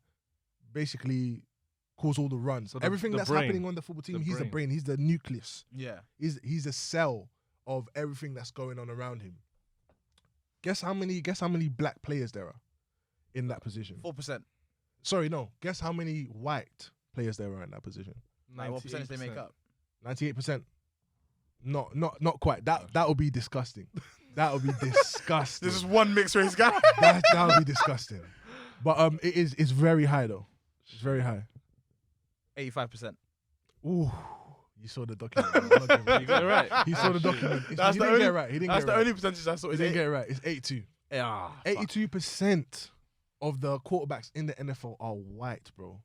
A: basically calls all the runs. So everything that's happening on the football team, he's the brain. He's the nucleus.
C: Yeah.
A: He's the cell of everything that's going on around him. Guess how many black players there are in that position?
C: 4%.
A: Sorry, no. Guess how many white players there are in that position?
C: Like, what percentage they make up?
A: 98%. Not quite. That would be disgusting. That would be disgusting.
C: This is one mixed race guy.
A: that would be disgusting. But it's very high though. It's very high.
C: 85%.
A: Ooh. You saw the document.
B: You got it right.
A: He saw the document. He didn't get it right.
C: That's the only percentage I saw.
A: He didn't get it right. It's 82.
C: Yeah.
A: 82% of the quarterbacks in the NFL are white, bro.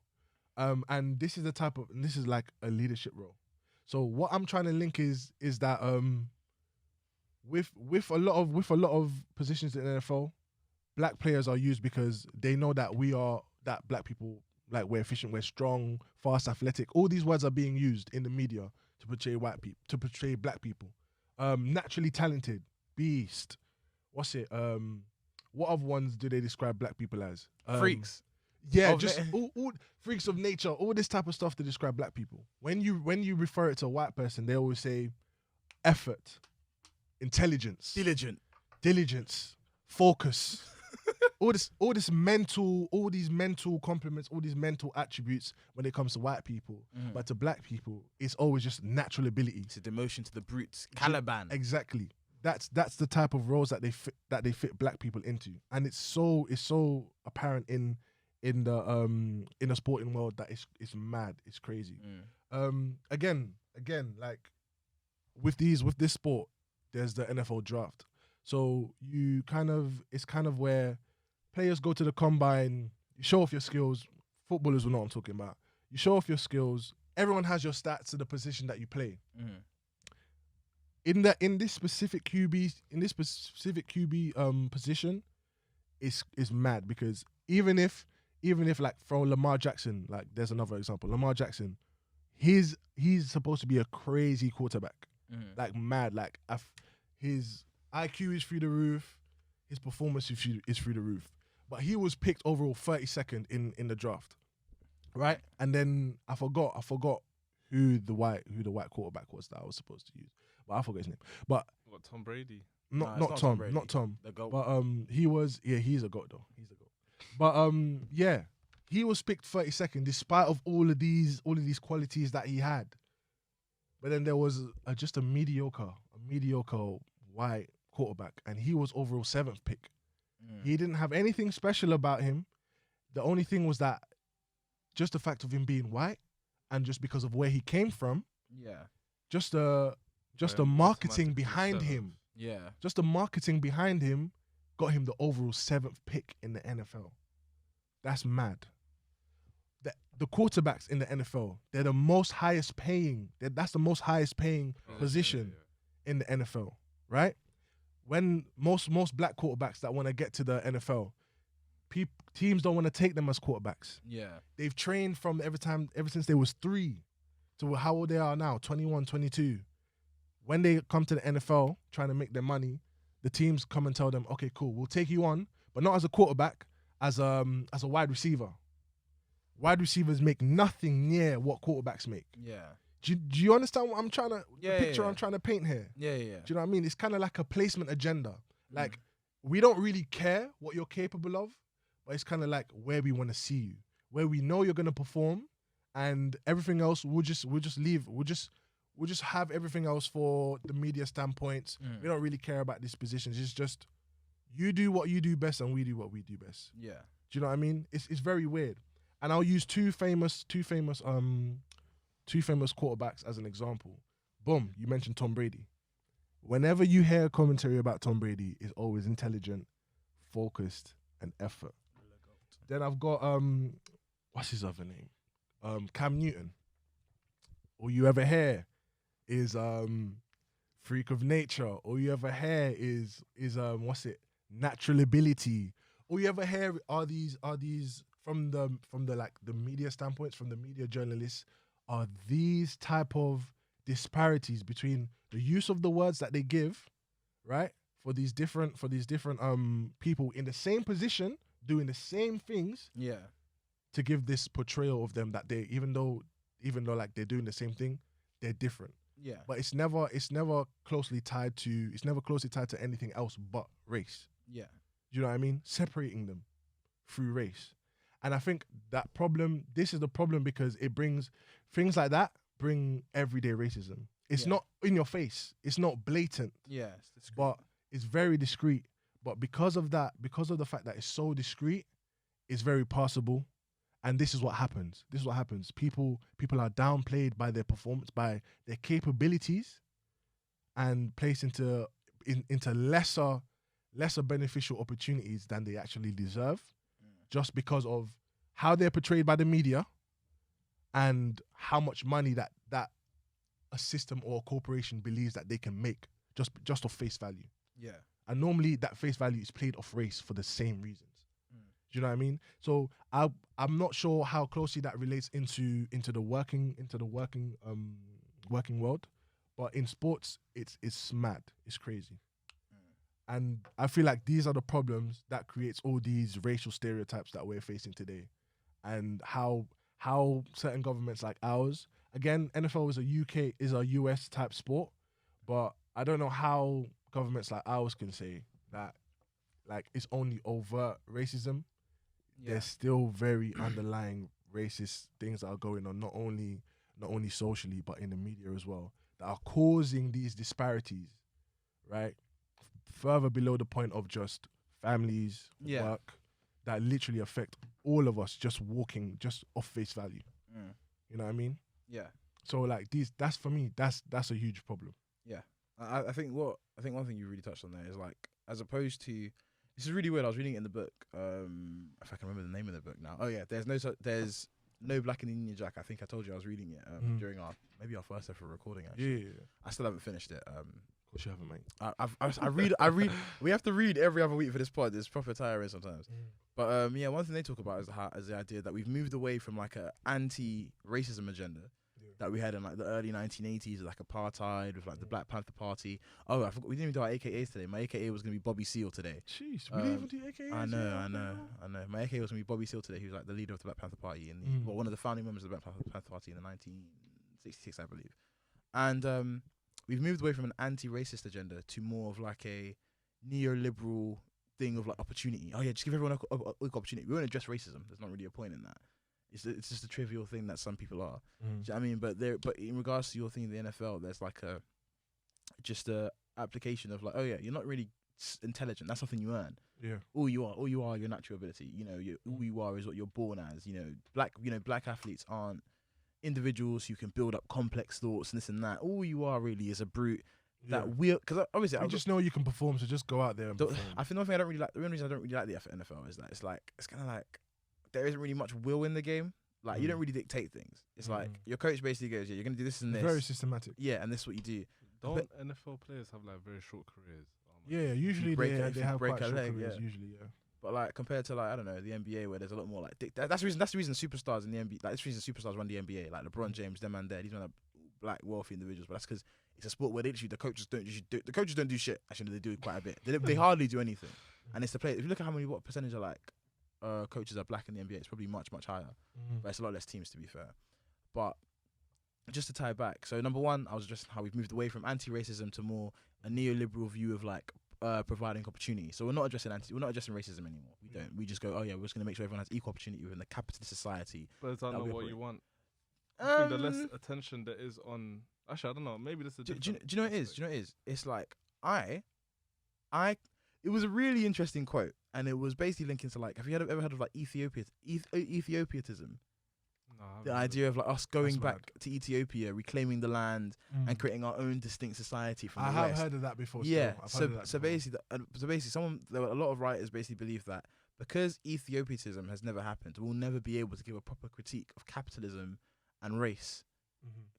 A: And this is like a leadership role. So what I'm trying to link is that with a lot of positions in the NFL, black players are used because they know that black people, like, we're efficient, we're strong, fast, athletic. All these words are being used in the media to portray black people. Naturally talented, beast. What's it? What other ones do they describe black people as?
C: Freaks.
A: Yeah, just all freaks of nature, all this type of stuff to describe black people. When you refer it to a white person, they always say effort, intelligence, diligence, focus. all these mental compliments, all these mental attributes when it comes to white people. But to black people, it's always just natural ability.
C: It's a demotion to the brutes. Caliban.
A: Exactly. That's the type of roles that they fit black people into. And it's so apparent in the sporting world that it's mad. It's crazy. Again, like with this sport, there's the NFL draft. So it's kind of where players go to the combine, you show off your skills. Footballers will know what I'm talking about. You show off your skills. Everyone has your stats to the position that you play. In this specific QB position, is mad because even if like for Lamar Jackson, like there's another example. Lamar Jackson, he's supposed to be a crazy quarterback, like mad. Like his IQ is through the roof, his performance is through the roof. But he was picked overall 32nd in the draft, right? And then I forgot who the white quarterback was that I was supposed to use, but I forgot his name. But
B: what, Tom Brady?
A: Not Tom Brady. Not Tom.
C: The GOAT.
A: But he's a GOAT though. He's a GOAT. But he was picked 32nd despite of all of these qualities that he had. But then there was just a mediocre white quarterback, and he was overall 7th pick. He didn't have anything special about him. The only thing was that just the fact of him being white, and just because of where he came from, just the marketing behind him.
C: Yeah.
A: Just the marketing behind him got him the overall 7th pick in the NFL. That's mad. The quarterbacks in the NFL, they're the most highest paying. That's the most highest paying position in the NFL, right? When most black quarterbacks that want to get to the NFL, teams don't want to take them as quarterbacks.
C: Yeah.
A: They've trained from ever since they was 3 to how old they are now, 21, 22. When they come to the NFL trying to make their money, the teams come and tell them, okay, cool, we'll take you on, but not as a quarterback, as a wide receiver. Wide receivers make nothing near what quarterbacks make.
C: Yeah.
A: Do you understand what I'm trying to,
C: Yeah,
A: the picture
C: yeah.
A: I'm trying to paint here?
C: Yeah.
A: Do you know what I mean? It's kind of like a placement agenda. Like, we don't really care what you're capable of, but it's kind of like where we want to see you, where we know you're going to perform, and everything else we'll just leave. We'll just have everything else for the media standpoints. We don't really care about these positions. It's just you do what you do best and we do what we do best.
C: Yeah.
A: Do you know what I mean? It's very weird. And I'll use two famous quarterbacks as an example. Boom, you mentioned Tom Brady. Whenever you hear a commentary about Tom Brady, it's always intelligent, focused, and effort. Then I've got what's his other name? Cam Newton. All you ever hear is freak of nature. All you ever hear is what's it? Natural ability. All you ever hear are these from the like the media standpoints, from the media journalists, are these type of disparities between the use of the words that they give, right? For these different people in the same position doing the same things.
C: Yeah.
A: To give this portrayal of them that they even though like they're doing the same thing, they're different.
C: Yeah.
A: But it's never closely tied to anything else but race.
C: Yeah.
A: Do you know what I mean? Separating them through race. And I think this is the problem because it brings things like that bring everyday racism. It's not in your face. It's not blatant.
C: Yeah. It's
A: but it's very discreet. But because of the fact that it's so discreet, it's very passable. And this is what happens. People are downplayed by their performance, by their capabilities, and placed into lesser beneficial opportunities than they actually deserve, just because of how they're portrayed by the media and how much money that a system or a corporation believes that they can make just off face value.
C: Yeah.
A: And normally that face value is played off race for the same reasons. Do you know what I mean? So I'm not sure how closely that relates into the working world, but in sports it's mad, it's crazy. And I feel like these are the problems that creates all these racial stereotypes that we're facing today, and how certain governments like ours, again, NFL is a US type sport, but I don't know how governments like ours can say that like it's only overt racism. There's still very underlying racist things that are going on, not only socially but in the media as well, that are causing these disparities, right? Further below the point of just families, work, that literally affect all of us just walking just off face value. You know what I mean? Yeah. So like that's for me, that's a huge problem.
C: Yeah. I think one thing you really touched on there is like, as opposed to, this is really weird. I was reading it in the book. If I can remember the name of the book now. Oh yeah, there's no Black in the Union Jack. I think I told you I was reading it during our first ever recording. Actually,
A: Yeah.
C: I still haven't finished it.
A: Of course you haven't, mate.
C: I read. We have to read every other week for this pod. It's proper tiring sometimes. But one thing they talk about is the idea that we've moved away from like a anti-racism agenda that we had in like the early 1980s, like apartheid with like the Black Panther Party. Oh, I forgot, we didn't even do our AKAs today. My AKA was gonna be Bobby Seale today.
A: Jeez, we didn't even do AKAs.
C: I know. My AKA was gonna be Bobby Seale today. He was like the leader of the Black Panther Party and one of the founding members of the Black Panther Party in the 1966, I believe. And we've moved away from an anti-racist agenda to more of like a neoliberal thing of like opportunity. Oh yeah, just give everyone a opportunity. We won't address racism. There's not really a point in that. It's just a trivial thing that some people are. Do you know what I mean? But in regards to your thing in the NFL, there's like a application of like, oh yeah, you're not really intelligent. That's something you earn.
A: Yeah.
C: All you are your natural ability. You know, all you are is what you're born as. You know, black athletes aren't individuals who can build up complex thoughts and this and that. All you are really is a brute. That because obviously
A: I just know you can perform, so just go out there and perform.
C: I think the only reason I don't really like the NFL is that it's kind of like there isn't really much will in the game. Like you don't really dictate things. It's like your coach basically goes, yeah, you're gonna do this and this.
A: Very systematic.
C: Yeah, and this is what you do.
B: Don't NFL players have like very short careers?
A: Yeah, usually they have
C: break
A: quite
C: a
A: short
C: leg,
A: careers.
C: yeah.
A: Usually, yeah.
C: But like compared to like I don't know the NBA where there's a lot more like that's the reason superstars in the NBA like that's the reason superstars run the NBA like LeBron James, them and there, these men are black wealthy individuals, but that's because it's a sport where literally the coaches don't do shit. Actually, they do quite a bit. They hardly do anything, and it's the players. If you look at what percentage of like coaches are black in the NBA, it's probably much higher, but it's a lot less teams to be fair. But just to tie back, so number one, I was just how we've moved away from anti-racism to more a neoliberal view of like providing opportunity. So we're not addressing racism anymore. We don't. We just go, oh yeah, we're just going to make sure everyone has equal opportunity within the capitalist society.
B: But is that not what you want? I think the less attention there is on. Actually, I don't know. Maybe this is.
C: Do you know what it is? Do you know what it is? It's like it was a really interesting quote, and it was basically linking to like, have you ever heard of like Ethiopianism?
B: No,
C: The idea of like us going back to Ethiopia, reclaiming the land, and creating our own distinct society from the
A: I have
C: West.
A: heard of that before.
C: Yeah.
A: So
C: Basically, there were a lot of writers basically believe that because Ethiopianism has never happened, we'll never be able to give a proper critique of capitalism and race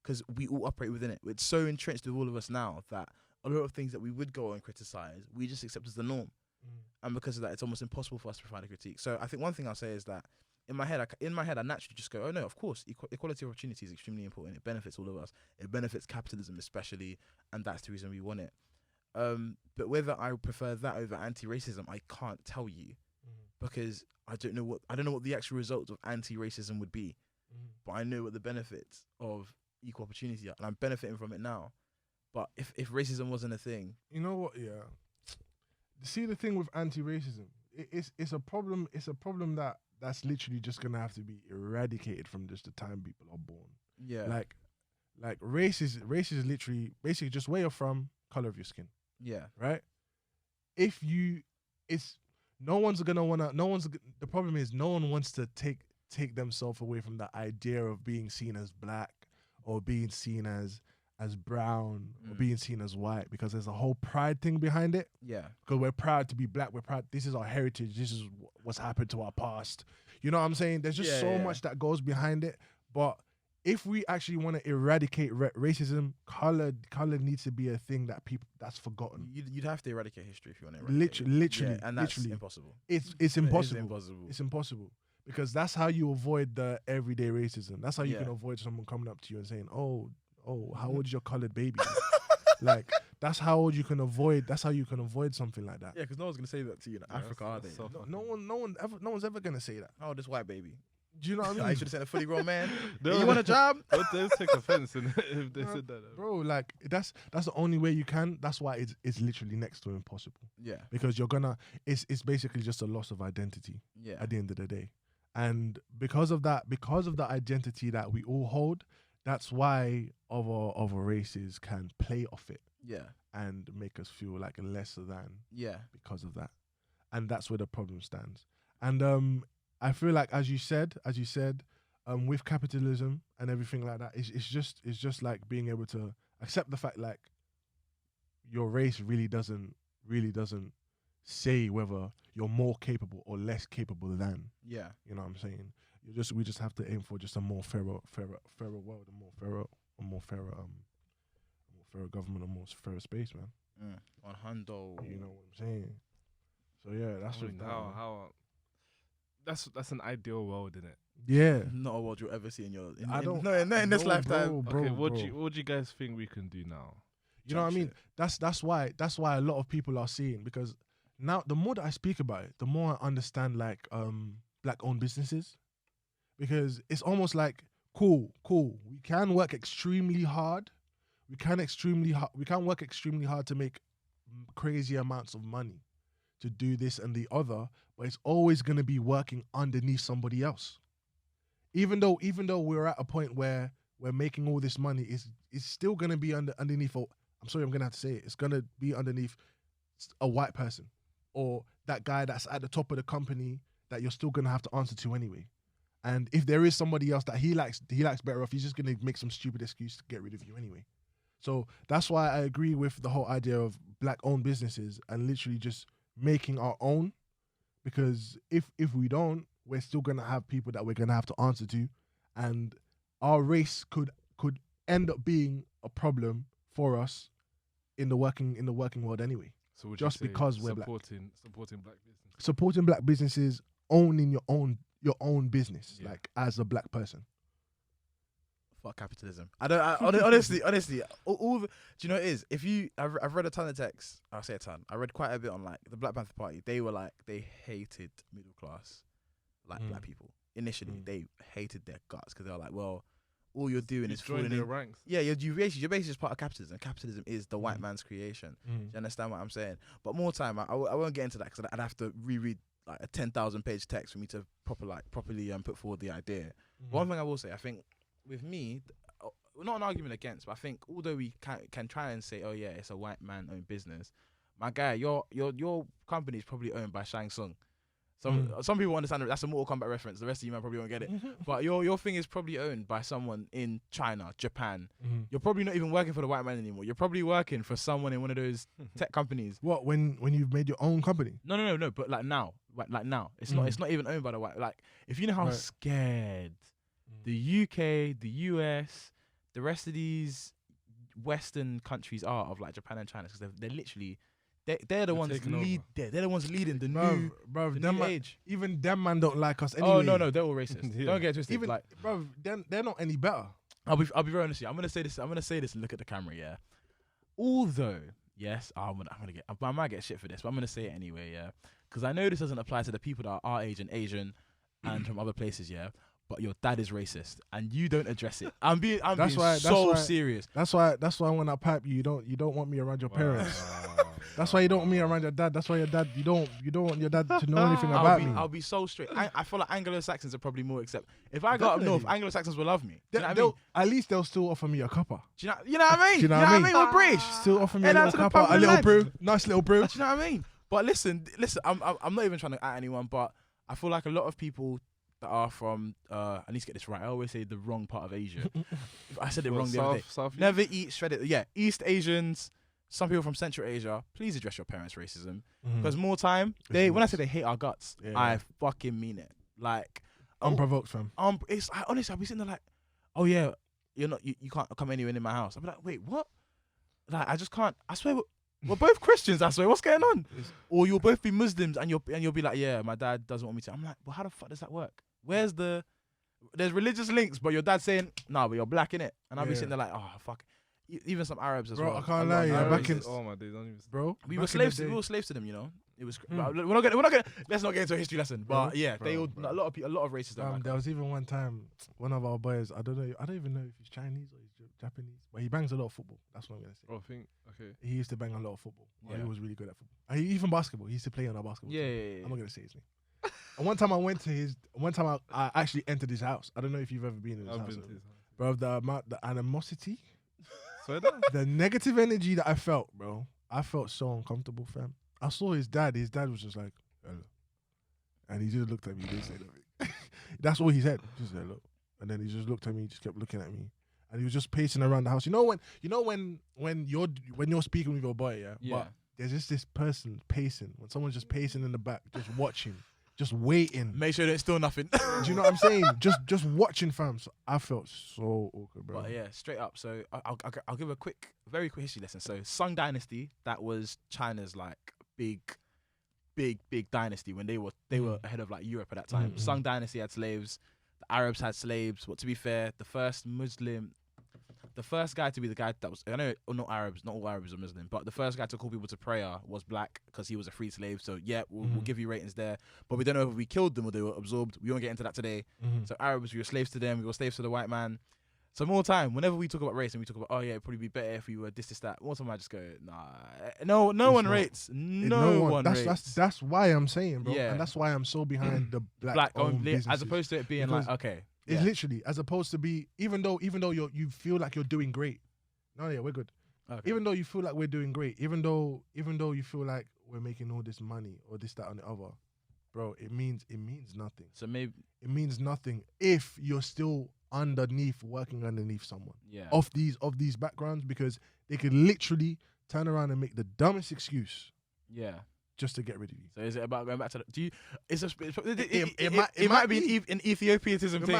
C: because we all operate within it. It's so entrenched with all of us now that a lot of things that we would go and criticize, we just accept as the norm. And because of that, it's almost impossible for us to provide a critique. So I think one thing I'll say is that in my head, I naturally just go, oh no, of course, equality of opportunity is extremely important. It benefits all of us. It benefits capitalism especially, and that's the reason we want it. But whether I prefer that over anti-racism, I can't tell you because I don't know what the actual results of anti-racism would be. But I know what the benefits of equal opportunity are, and I'm benefiting from it now. But if racism wasn't a thing,
A: you know what? Yeah. See, the thing with anti-racism, it's a problem. It's a problem that's literally just gonna have to be eradicated from just the time people are born.
C: yeah,
A: Like race is literally basically just where you're from, color of your skin,
C: yeah,
A: right? The problem is no one wants to take themselves away from the idea of being seen as black or being seen as brown or being seen as white, because there's a whole pride thing behind it.
C: yeah,
A: Because we're proud to be black. We're proud. This is our heritage. This is what's happened to our past. You know what I'm saying? There's just so much that goes behind it. But if we actually want to eradicate racism, color needs to be a thing that's forgotten.
C: you'd have to eradicate history if you want to eradicate
A: Literally,
C: and that's
A: literally.
C: impossible.
A: It's
C: It is
A: impossible.
C: impossible.
A: It's impossible. Because that's how you avoid the everyday racism. That's how you
C: Yeah.
A: can avoid someone coming up to you and saying, "Oh, how old is your colored baby?" Like that's how you can avoid something like that.
C: Yeah, because no one's gonna say that to you in Africa, are they?
A: No one's ever gonna say that.
C: Oh, this white baby.
A: Do you know what I mean?
C: I should have said a fully grown man.
B: No.
C: You want a job?
B: But they take offense if they said that.
A: Bro, like that's the only way you can. That's why it's literally next to impossible.
C: Yeah,
A: Because it's basically just a loss of identity
C: yeah,
A: at the end of the day. And because of the identity that we all hold, that's why other races can play off it
C: yeah,
A: and make us feel like lesser than
C: yeah,
A: because of that. And that's where the problem stands. And I feel like as you said, with capitalism and everything like that, it's just like being able to accept the fact like your race really doesn't say whether you're more capable or less capable than.
C: yeah.
A: You know what I'm saying? We just have to aim for just a more fairer world, a more fairer government, a more fairer space, man.
C: On hundo.
A: You know what I'm saying? So yeah, that's
B: I mean, that's an ideal world, isn't it?
A: yeah.
C: Not a world you'll ever see in your.
A: In
C: this lifetime.
A: bro,
B: Okay, what
A: bro.
B: do you guys think we can do now?
A: You know what I mean?
C: Shit.
A: That's why a lot of people are seeing, because now the more that I speak about it, the more I understand like black owned businesses, because it's almost like cool. We can work extremely hard. We can work extremely hard to make crazy amounts of money to do this and the other, but it's always going to be working underneath somebody else. Even though we're at a point where we're making all this money, it's still going to be underneath. I'm sorry, I'm going to have to say it. It's going to be underneath a white person or that guy that's at the top of the company that you're still going to have to answer to anyway. And if there is somebody else that he likes better off, he's just going to make some stupid excuse to get rid of you anyway. So that's why I agree with the whole idea of black-owned businesses and literally just making our own. Because if we don't, we're still going to have people that we're going to have to answer to. And our race could end up being a problem for us in the working world anyway.
B: So would
A: just
B: you say
A: because we're
B: supporting black business,
A: supporting black businesses, owning your own business,
B: Yeah.
A: like as a black person.
C: Fuck capitalism. Honestly, all the, do you know what it is? If you, I've read a ton of texts. I'll say a ton. I read quite a bit on like the Black Panther Party. They were like, they hated middle class, like black people. Initially, they hated their guts because they were like, well, all you're doing is
B: joining
C: falling
B: their
C: in.
B: ranks.
C: Yeah, you're basically just part of capitalism. Capitalism is the white man's creation. Do you understand what I'm saying? But more time, I won't get into that because I'd have to reread like a 10,000 page text for me to properly put forward the idea. One thing I will say, I think with me, not an argument against, but I think although we can try and say, oh yeah, it's a white man owned business, my guy, your company is probably owned by Shang Tsung. Some people understand that that's a Mortal Kombat reference. The rest of you might probably won't get it. But your thing is probably owned by someone in China, Japan. You're probably not even working for the white man anymore. You're probably working for someone in one of those tech companies.
A: What, when you've made your own company?
C: No. But like now, it's not even owned by the white. Like if you know how scared the UK, the US, the rest of these Western countries are of like Japan and China, because they're literally. They're the ones they're the ones leading the new age.
A: Even them man don't like us anyway.
C: Oh no, they're all racist.
A: Yeah.
C: Don't get twisted.
A: Even
C: like,
A: bro, they're not any better.
C: I'll be very honest with you. I'm gonna say this and look at the camera. Yeah. Although, yes, I might get shit for this, but I'm gonna say it anyway. Yeah. Because I know this doesn't apply to the people that are our age and Asian, and from other places. Yeah. But your dad is racist, and you don't address it. I'm being so serious.
A: That's why when I pipe you don't want me around your parents. That's why you don't want me around your dad. That's why your dad you don't want your dad to know anything about me.
C: I'll be so straight. I feel like Anglo-Saxons are probably more accept. If I go up north, Anglo-Saxons will love me. Do you know what I mean?
A: At least they'll still offer me a cuppa.
C: Do you know what I mean? Do you know what I mean? We're British.
A: Still offer me a little cuppa, a little brew, nice little brew.
C: Do you know what I mean? But listen. I'm not even trying to at anyone, but I feel like a lot of people that are from, I need to get this right. I always say the wrong part of Asia. I said it wrong the other day. Never eat shredded. Yeah, East Asians. Some people from Central Asia, please address your parents' racism. Because more time, when I say they hate our guts, I fucking mean it. Like
A: unprovoked, fam.
C: Honestly, I'll be sitting there like, oh yeah, you can't come anywhere in my house. I'll be like, wait, what? Like I just can't. I swear we're both Christians. I swear, what's going on? Or you'll both be Muslims and you'll be like, yeah, my dad doesn't want me to. I'm like, well, how the fuck does that work? There's religious links, but your dad's saying, nah, but you're black, innit? And I'll be sitting there like, oh fuck. Even some Arabs as well.
A: I can't lie. Yeah, back in
B: my days, don't even.
A: Bro,
C: we were slaves. We were slaves to them. You know, it was. We're not gonna. Let's not get into a history lesson. But yeah, a lot of racists.
A: There was even one time, one of our boys. I don't even know if he's Chinese or he's Japanese, but he bangs a lot of football. That's what I'm gonna say.
B: Oh, I think okay.
A: He used to bang a lot of football. Yeah. He was really good at football. And even basketball. He used to play on our basketball.
C: Yeah.
A: I'm not gonna say his name. And one time I actually entered his house. I don't know if you've ever been in his house. Bro, the animosity. The negative energy that I felt, bro, I felt so uncomfortable, fam. I saw his dad. His dad was just like, hello. And he just looked at me. He didn't say nothing. That's all he said. Just hello. And then he just looked at me. Just kept looking at me. And he was just pacing around the house. You know when you're speaking with your boy, yeah. But there's just this person pacing. When someone's just pacing in the back, just watching. Just waiting.
C: Make sure there's still nothing.
A: Do you know what I'm saying? Just watching, fam. So I felt so awkward, bro.
C: But yeah, straight up. So I'll give a very quick history lesson. So Sung Dynasty, that was China's like big dynasty when they were ahead of like Europe at that time. Sung Dynasty had slaves. The Arabs had slaves. But to be fair, the first guy to be the guy that was, I know not all Arabs are Muslim, but the first guy to call people to prayer was black because he was a free slave. So yeah, we'll give you ratings there. But we don't know if we killed them or they were absorbed. We won't get into that today. So Arabs, we were slaves to them. We were slaves to the white man. So more time, whenever we talk about race and we talk about, oh yeah, it'd probably be better if we were this, that. More time I just go, nah, no one rates. No one rates.
A: That's why I'm saying, bro. Yeah. And that's why I'm so behind the black-owned businesses.
C: As opposed to it being because like, okay.
A: It's literally, as opposed to be, even though you feel like you're doing great. No, yeah, we're good. Okay. Even though you feel like we're doing great, even though you feel like we're making all this money or this, that, and the other, bro, it means nothing.
C: So maybe
A: it means nothing if you're still working underneath someone.
C: Yeah.
A: Of these backgrounds, because they could literally turn around and make the dumbest excuse.
C: Yeah.
A: just to get rid of you.
C: So is it about going back to the, do you? It's a,
A: It
C: it
A: might
C: might be an Ethiopianism
A: We
C: thing.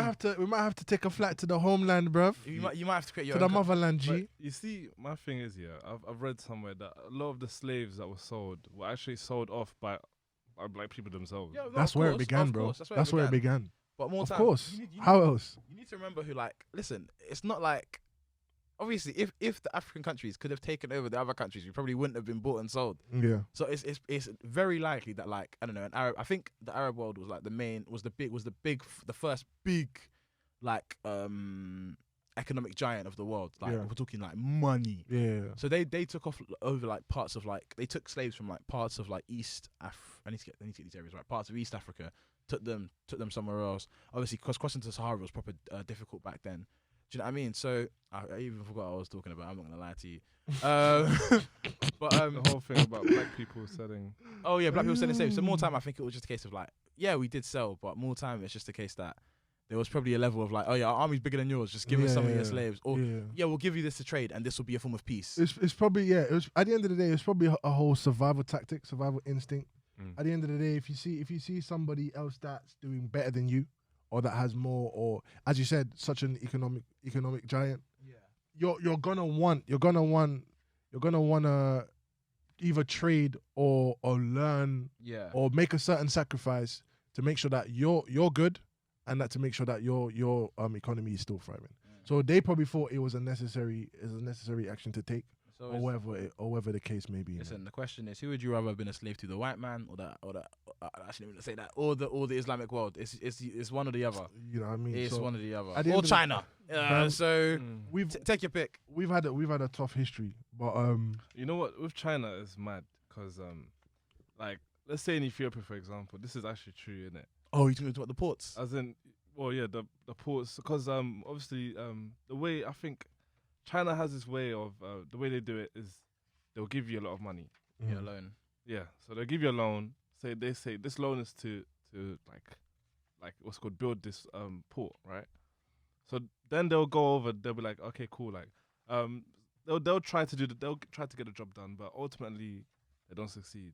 A: might have to take a flight to the homeland, bruv.
C: You might have to create your
A: To the
C: own
A: motherland,
B: But
A: G.
B: you see, my thing is, I've read somewhere that a lot of the slaves that were sold were actually sold off by black people themselves.
C: Yeah, no,
A: That's
C: of
A: where it
C: course,
A: began,
C: of
A: bro.
C: course,
A: That's where it began.
C: But more
A: Of
C: time,
A: course.
C: you need-
A: How else?
C: You need to remember who, like, listen, it's not like, obviously, if the African countries could have taken over the other countries, we probably wouldn't have been bought and sold.
A: Yeah.
C: So it's very likely that, like, I don't know, I think the Arab world was like the first big, like, economic giant of the world. Like,
A: Yeah.
C: we're talking like money.
A: Yeah.
C: So they took off over like parts of like, they took slaves from like parts of like I need to get these areas right. Parts of East Africa, took them somewhere else. Obviously, because crossing to Sahara was proper difficult back then. Do you know what I mean? So I even forgot what I was talking about. I'm not gonna lie to you. But
B: The whole thing about black people selling.
C: oh yeah, black people selling slaves. So more time, I think it was just a case of like, yeah, we did sell, but more time, it's just a case that there was probably a level of like, oh yeah, our army's bigger than yours. Just give us some of your slaves, or yeah, we'll give you this to trade, and this will be a form of peace.
A: It's probably It was at the end of the day. It's probably a whole survival tactic, survival instinct.
B: Mm.
A: At the end of the day, if you see somebody else that's doing better than you, or that has more, or as you said, such an economic giant,
C: Yeah.
A: you're gonna want to either trade or learn
C: Yeah.
A: or make a certain sacrifice to make sure that you're good, and that to make sure that your economy is still thriving. So they probably thought it was a necessary action to take,
C: So
A: or whatever the case may be.
C: listen, the question is, who would you rather have been a slave to, the white man or the I shouldn't even say that, or the Islamic world? It's one or the other.
A: You know what I mean?
C: It's
A: So
C: one or the other,
A: at the end
C: or
A: of the-
C: China.
A: Fam,
C: So
A: we've
C: take your pick.
A: we've had a tough history, but
B: You know what? With China, it's mad because like let's say in Ethiopia, for example, this is actually true, isn't it?
C: Oh, you're talking about the ports?
B: As in, well, yeah, the ports, because obviously the way I think China has this way of the way they do it is they'll give you a lot of money.
C: Yeah, alone.
B: Yeah, so they'll give you a loan. They say this loan is to like what's called build this port, right? So then they'll go over. They'll be like, okay, cool. Like they'll try to get the job done, but ultimately they don't succeed.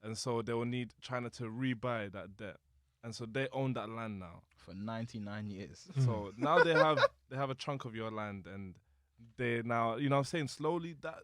B: And so they will need China to rebuy that debt, and so they own that land now
C: For 99 years.
B: So now they have a chunk of your land, and they now, you know what I'm saying, slowly that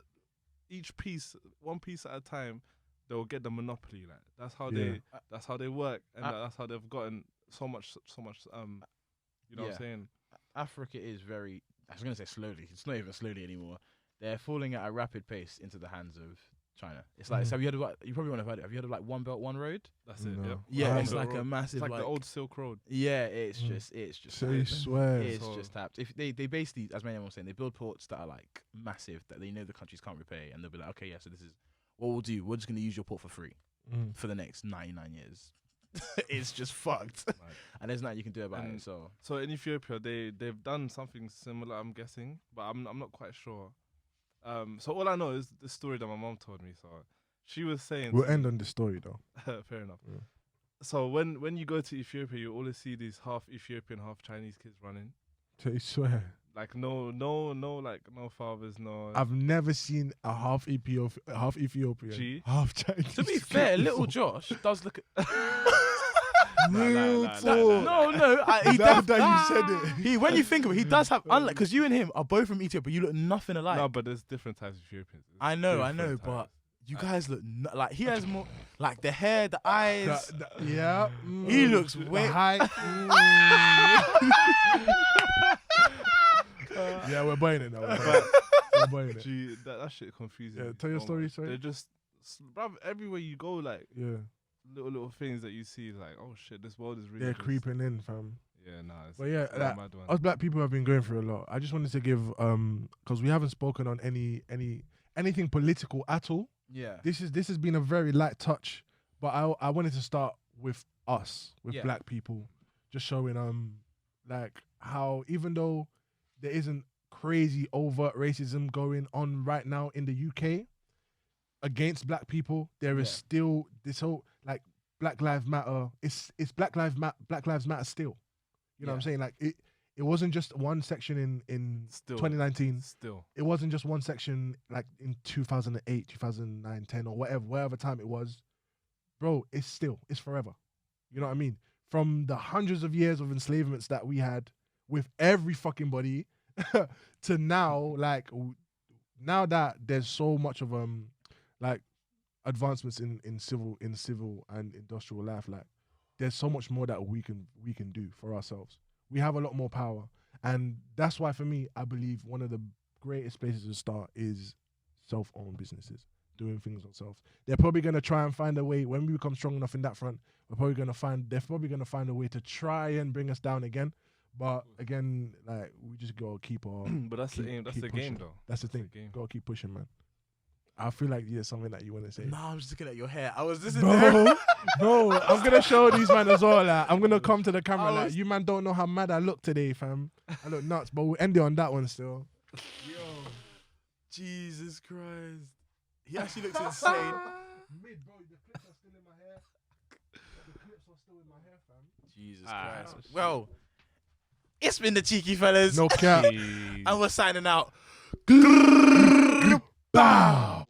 B: each piece, one piece at a time, they'll get the monopoly. Like that's how they work, and that's how they've gotten so much you know what I'm saying.
C: Africa is very, I was going to say slowly, it's not even slowly anymore. They're falling at a rapid pace into the hands of China. It's like, so have you heard about, you probably won't have heard it, have you heard of like One Belt, One Road?
B: That's it.
A: No.
C: Yeah,
A: Wow.
C: it's like a massive,
B: It's like the old Silk Road.
C: yeah, it's just
A: So you swear.
C: it's
B: So-
C: just tapped. If they basically, as many was saying, they build ports that are like massive that they know the countries can't repay, and they'll be like, okay, yeah, so this is what we'll do. We're just gonna use your port for free for the next 99 years. It's just fucked, and there's nothing you can do about it. So
B: in Ethiopia, they've done something similar, I'm guessing, but I'm not quite sure. So all I know is the story that my mom told me. So she was saying,
A: We'll end on the story though.
B: fair enough.
A: Yeah.
B: So when you go to Ethiopia, you always see these half Ethiopian, half Chinese kids running.
A: So you swear.
B: Like no fathers, no.
A: I've never seen a half Ethiopian,
B: G.
A: half Chinese.
C: to be
A: kid
C: fair,
A: before.
C: little Josh does look at.
A: Real
B: Nah.
A: talk.
C: No, he
A: Now
C: does.
A: that you said it.
C: He, when you think of it, he does have, unlike, because you and him are both from Ethiopia, you look nothing alike.
B: No, but there's different types of Ethiopians. There's
C: I know,
B: different
C: but
B: types.
C: you guys look like he has more, like the hair, the eyes.
A: Yeah.
C: He looks way.
A: high. Yeah, we're buying it now. We're buying it.
B: Gee, that shit confuses
A: Yeah,
B: me
A: tell your
B: so
A: story,
B: much.
A: sorry.
B: They're just, bruv, everywhere you go, like
A: Yeah,
B: little things that you see, like, oh shit, this world is really.
A: they're
B: just-
A: creeping in, fam.
B: Yeah, nah. It's,
A: But yeah,
B: it's a
A: like,
B: mad one.
A: us black people have been going through a lot. I just wanted to give because we haven't spoken on anything political at all.
C: Yeah.
A: This has been a very light touch, but I wanted to start with us, with
C: Yeah.
A: black people, just showing like how even though there isn't crazy overt racism going on right now in the UK against black people, there is
C: Yeah.
A: still this whole like Black Lives Matter. It's Black Lives Matter still. You know what I'm saying? Like it wasn't just one section in
B: Still
A: 2019.
B: Still.
A: It wasn't just one section like in 2008, 2009, 10 or whatever time it was. bro, it's forever. You know what I mean? From the hundreds of years of enslavements that we had with every fucking body to now, like now that there's so much of like advancements in civil and industrial life, like there's so much more that we can do for ourselves. We have a lot more power, and that's why for me, I believe one of the greatest places to start is self-owned businesses, doing things ourselves. They're probably gonna try and find a way when we become strong enough in that front. They're probably gonna find a way to try and bring us down again. But again, like we just gotta keep our.
B: But that's the aim. That's the game, though.
A: That's the thing. Gotta keep pushing, man. I feel like there's something that you want to say.
C: No, I'm just looking at your hair. I was listening.
A: Bro, I'm gonna show these man as well. Like, I'm gonna come to the camera. Like, you man don't know how mad I look today, fam. I look nuts, but we'll end it on that one still.
C: Yo, Jesus Christ, he actually looks insane.
A: Mid, bro, the clips are still in my hair. The clips are still in my hair, fam.
C: Jesus Christ. Well, it's been the Cheeky Fellas.
A: No cap.
C: And we're signing out.
A: Bow.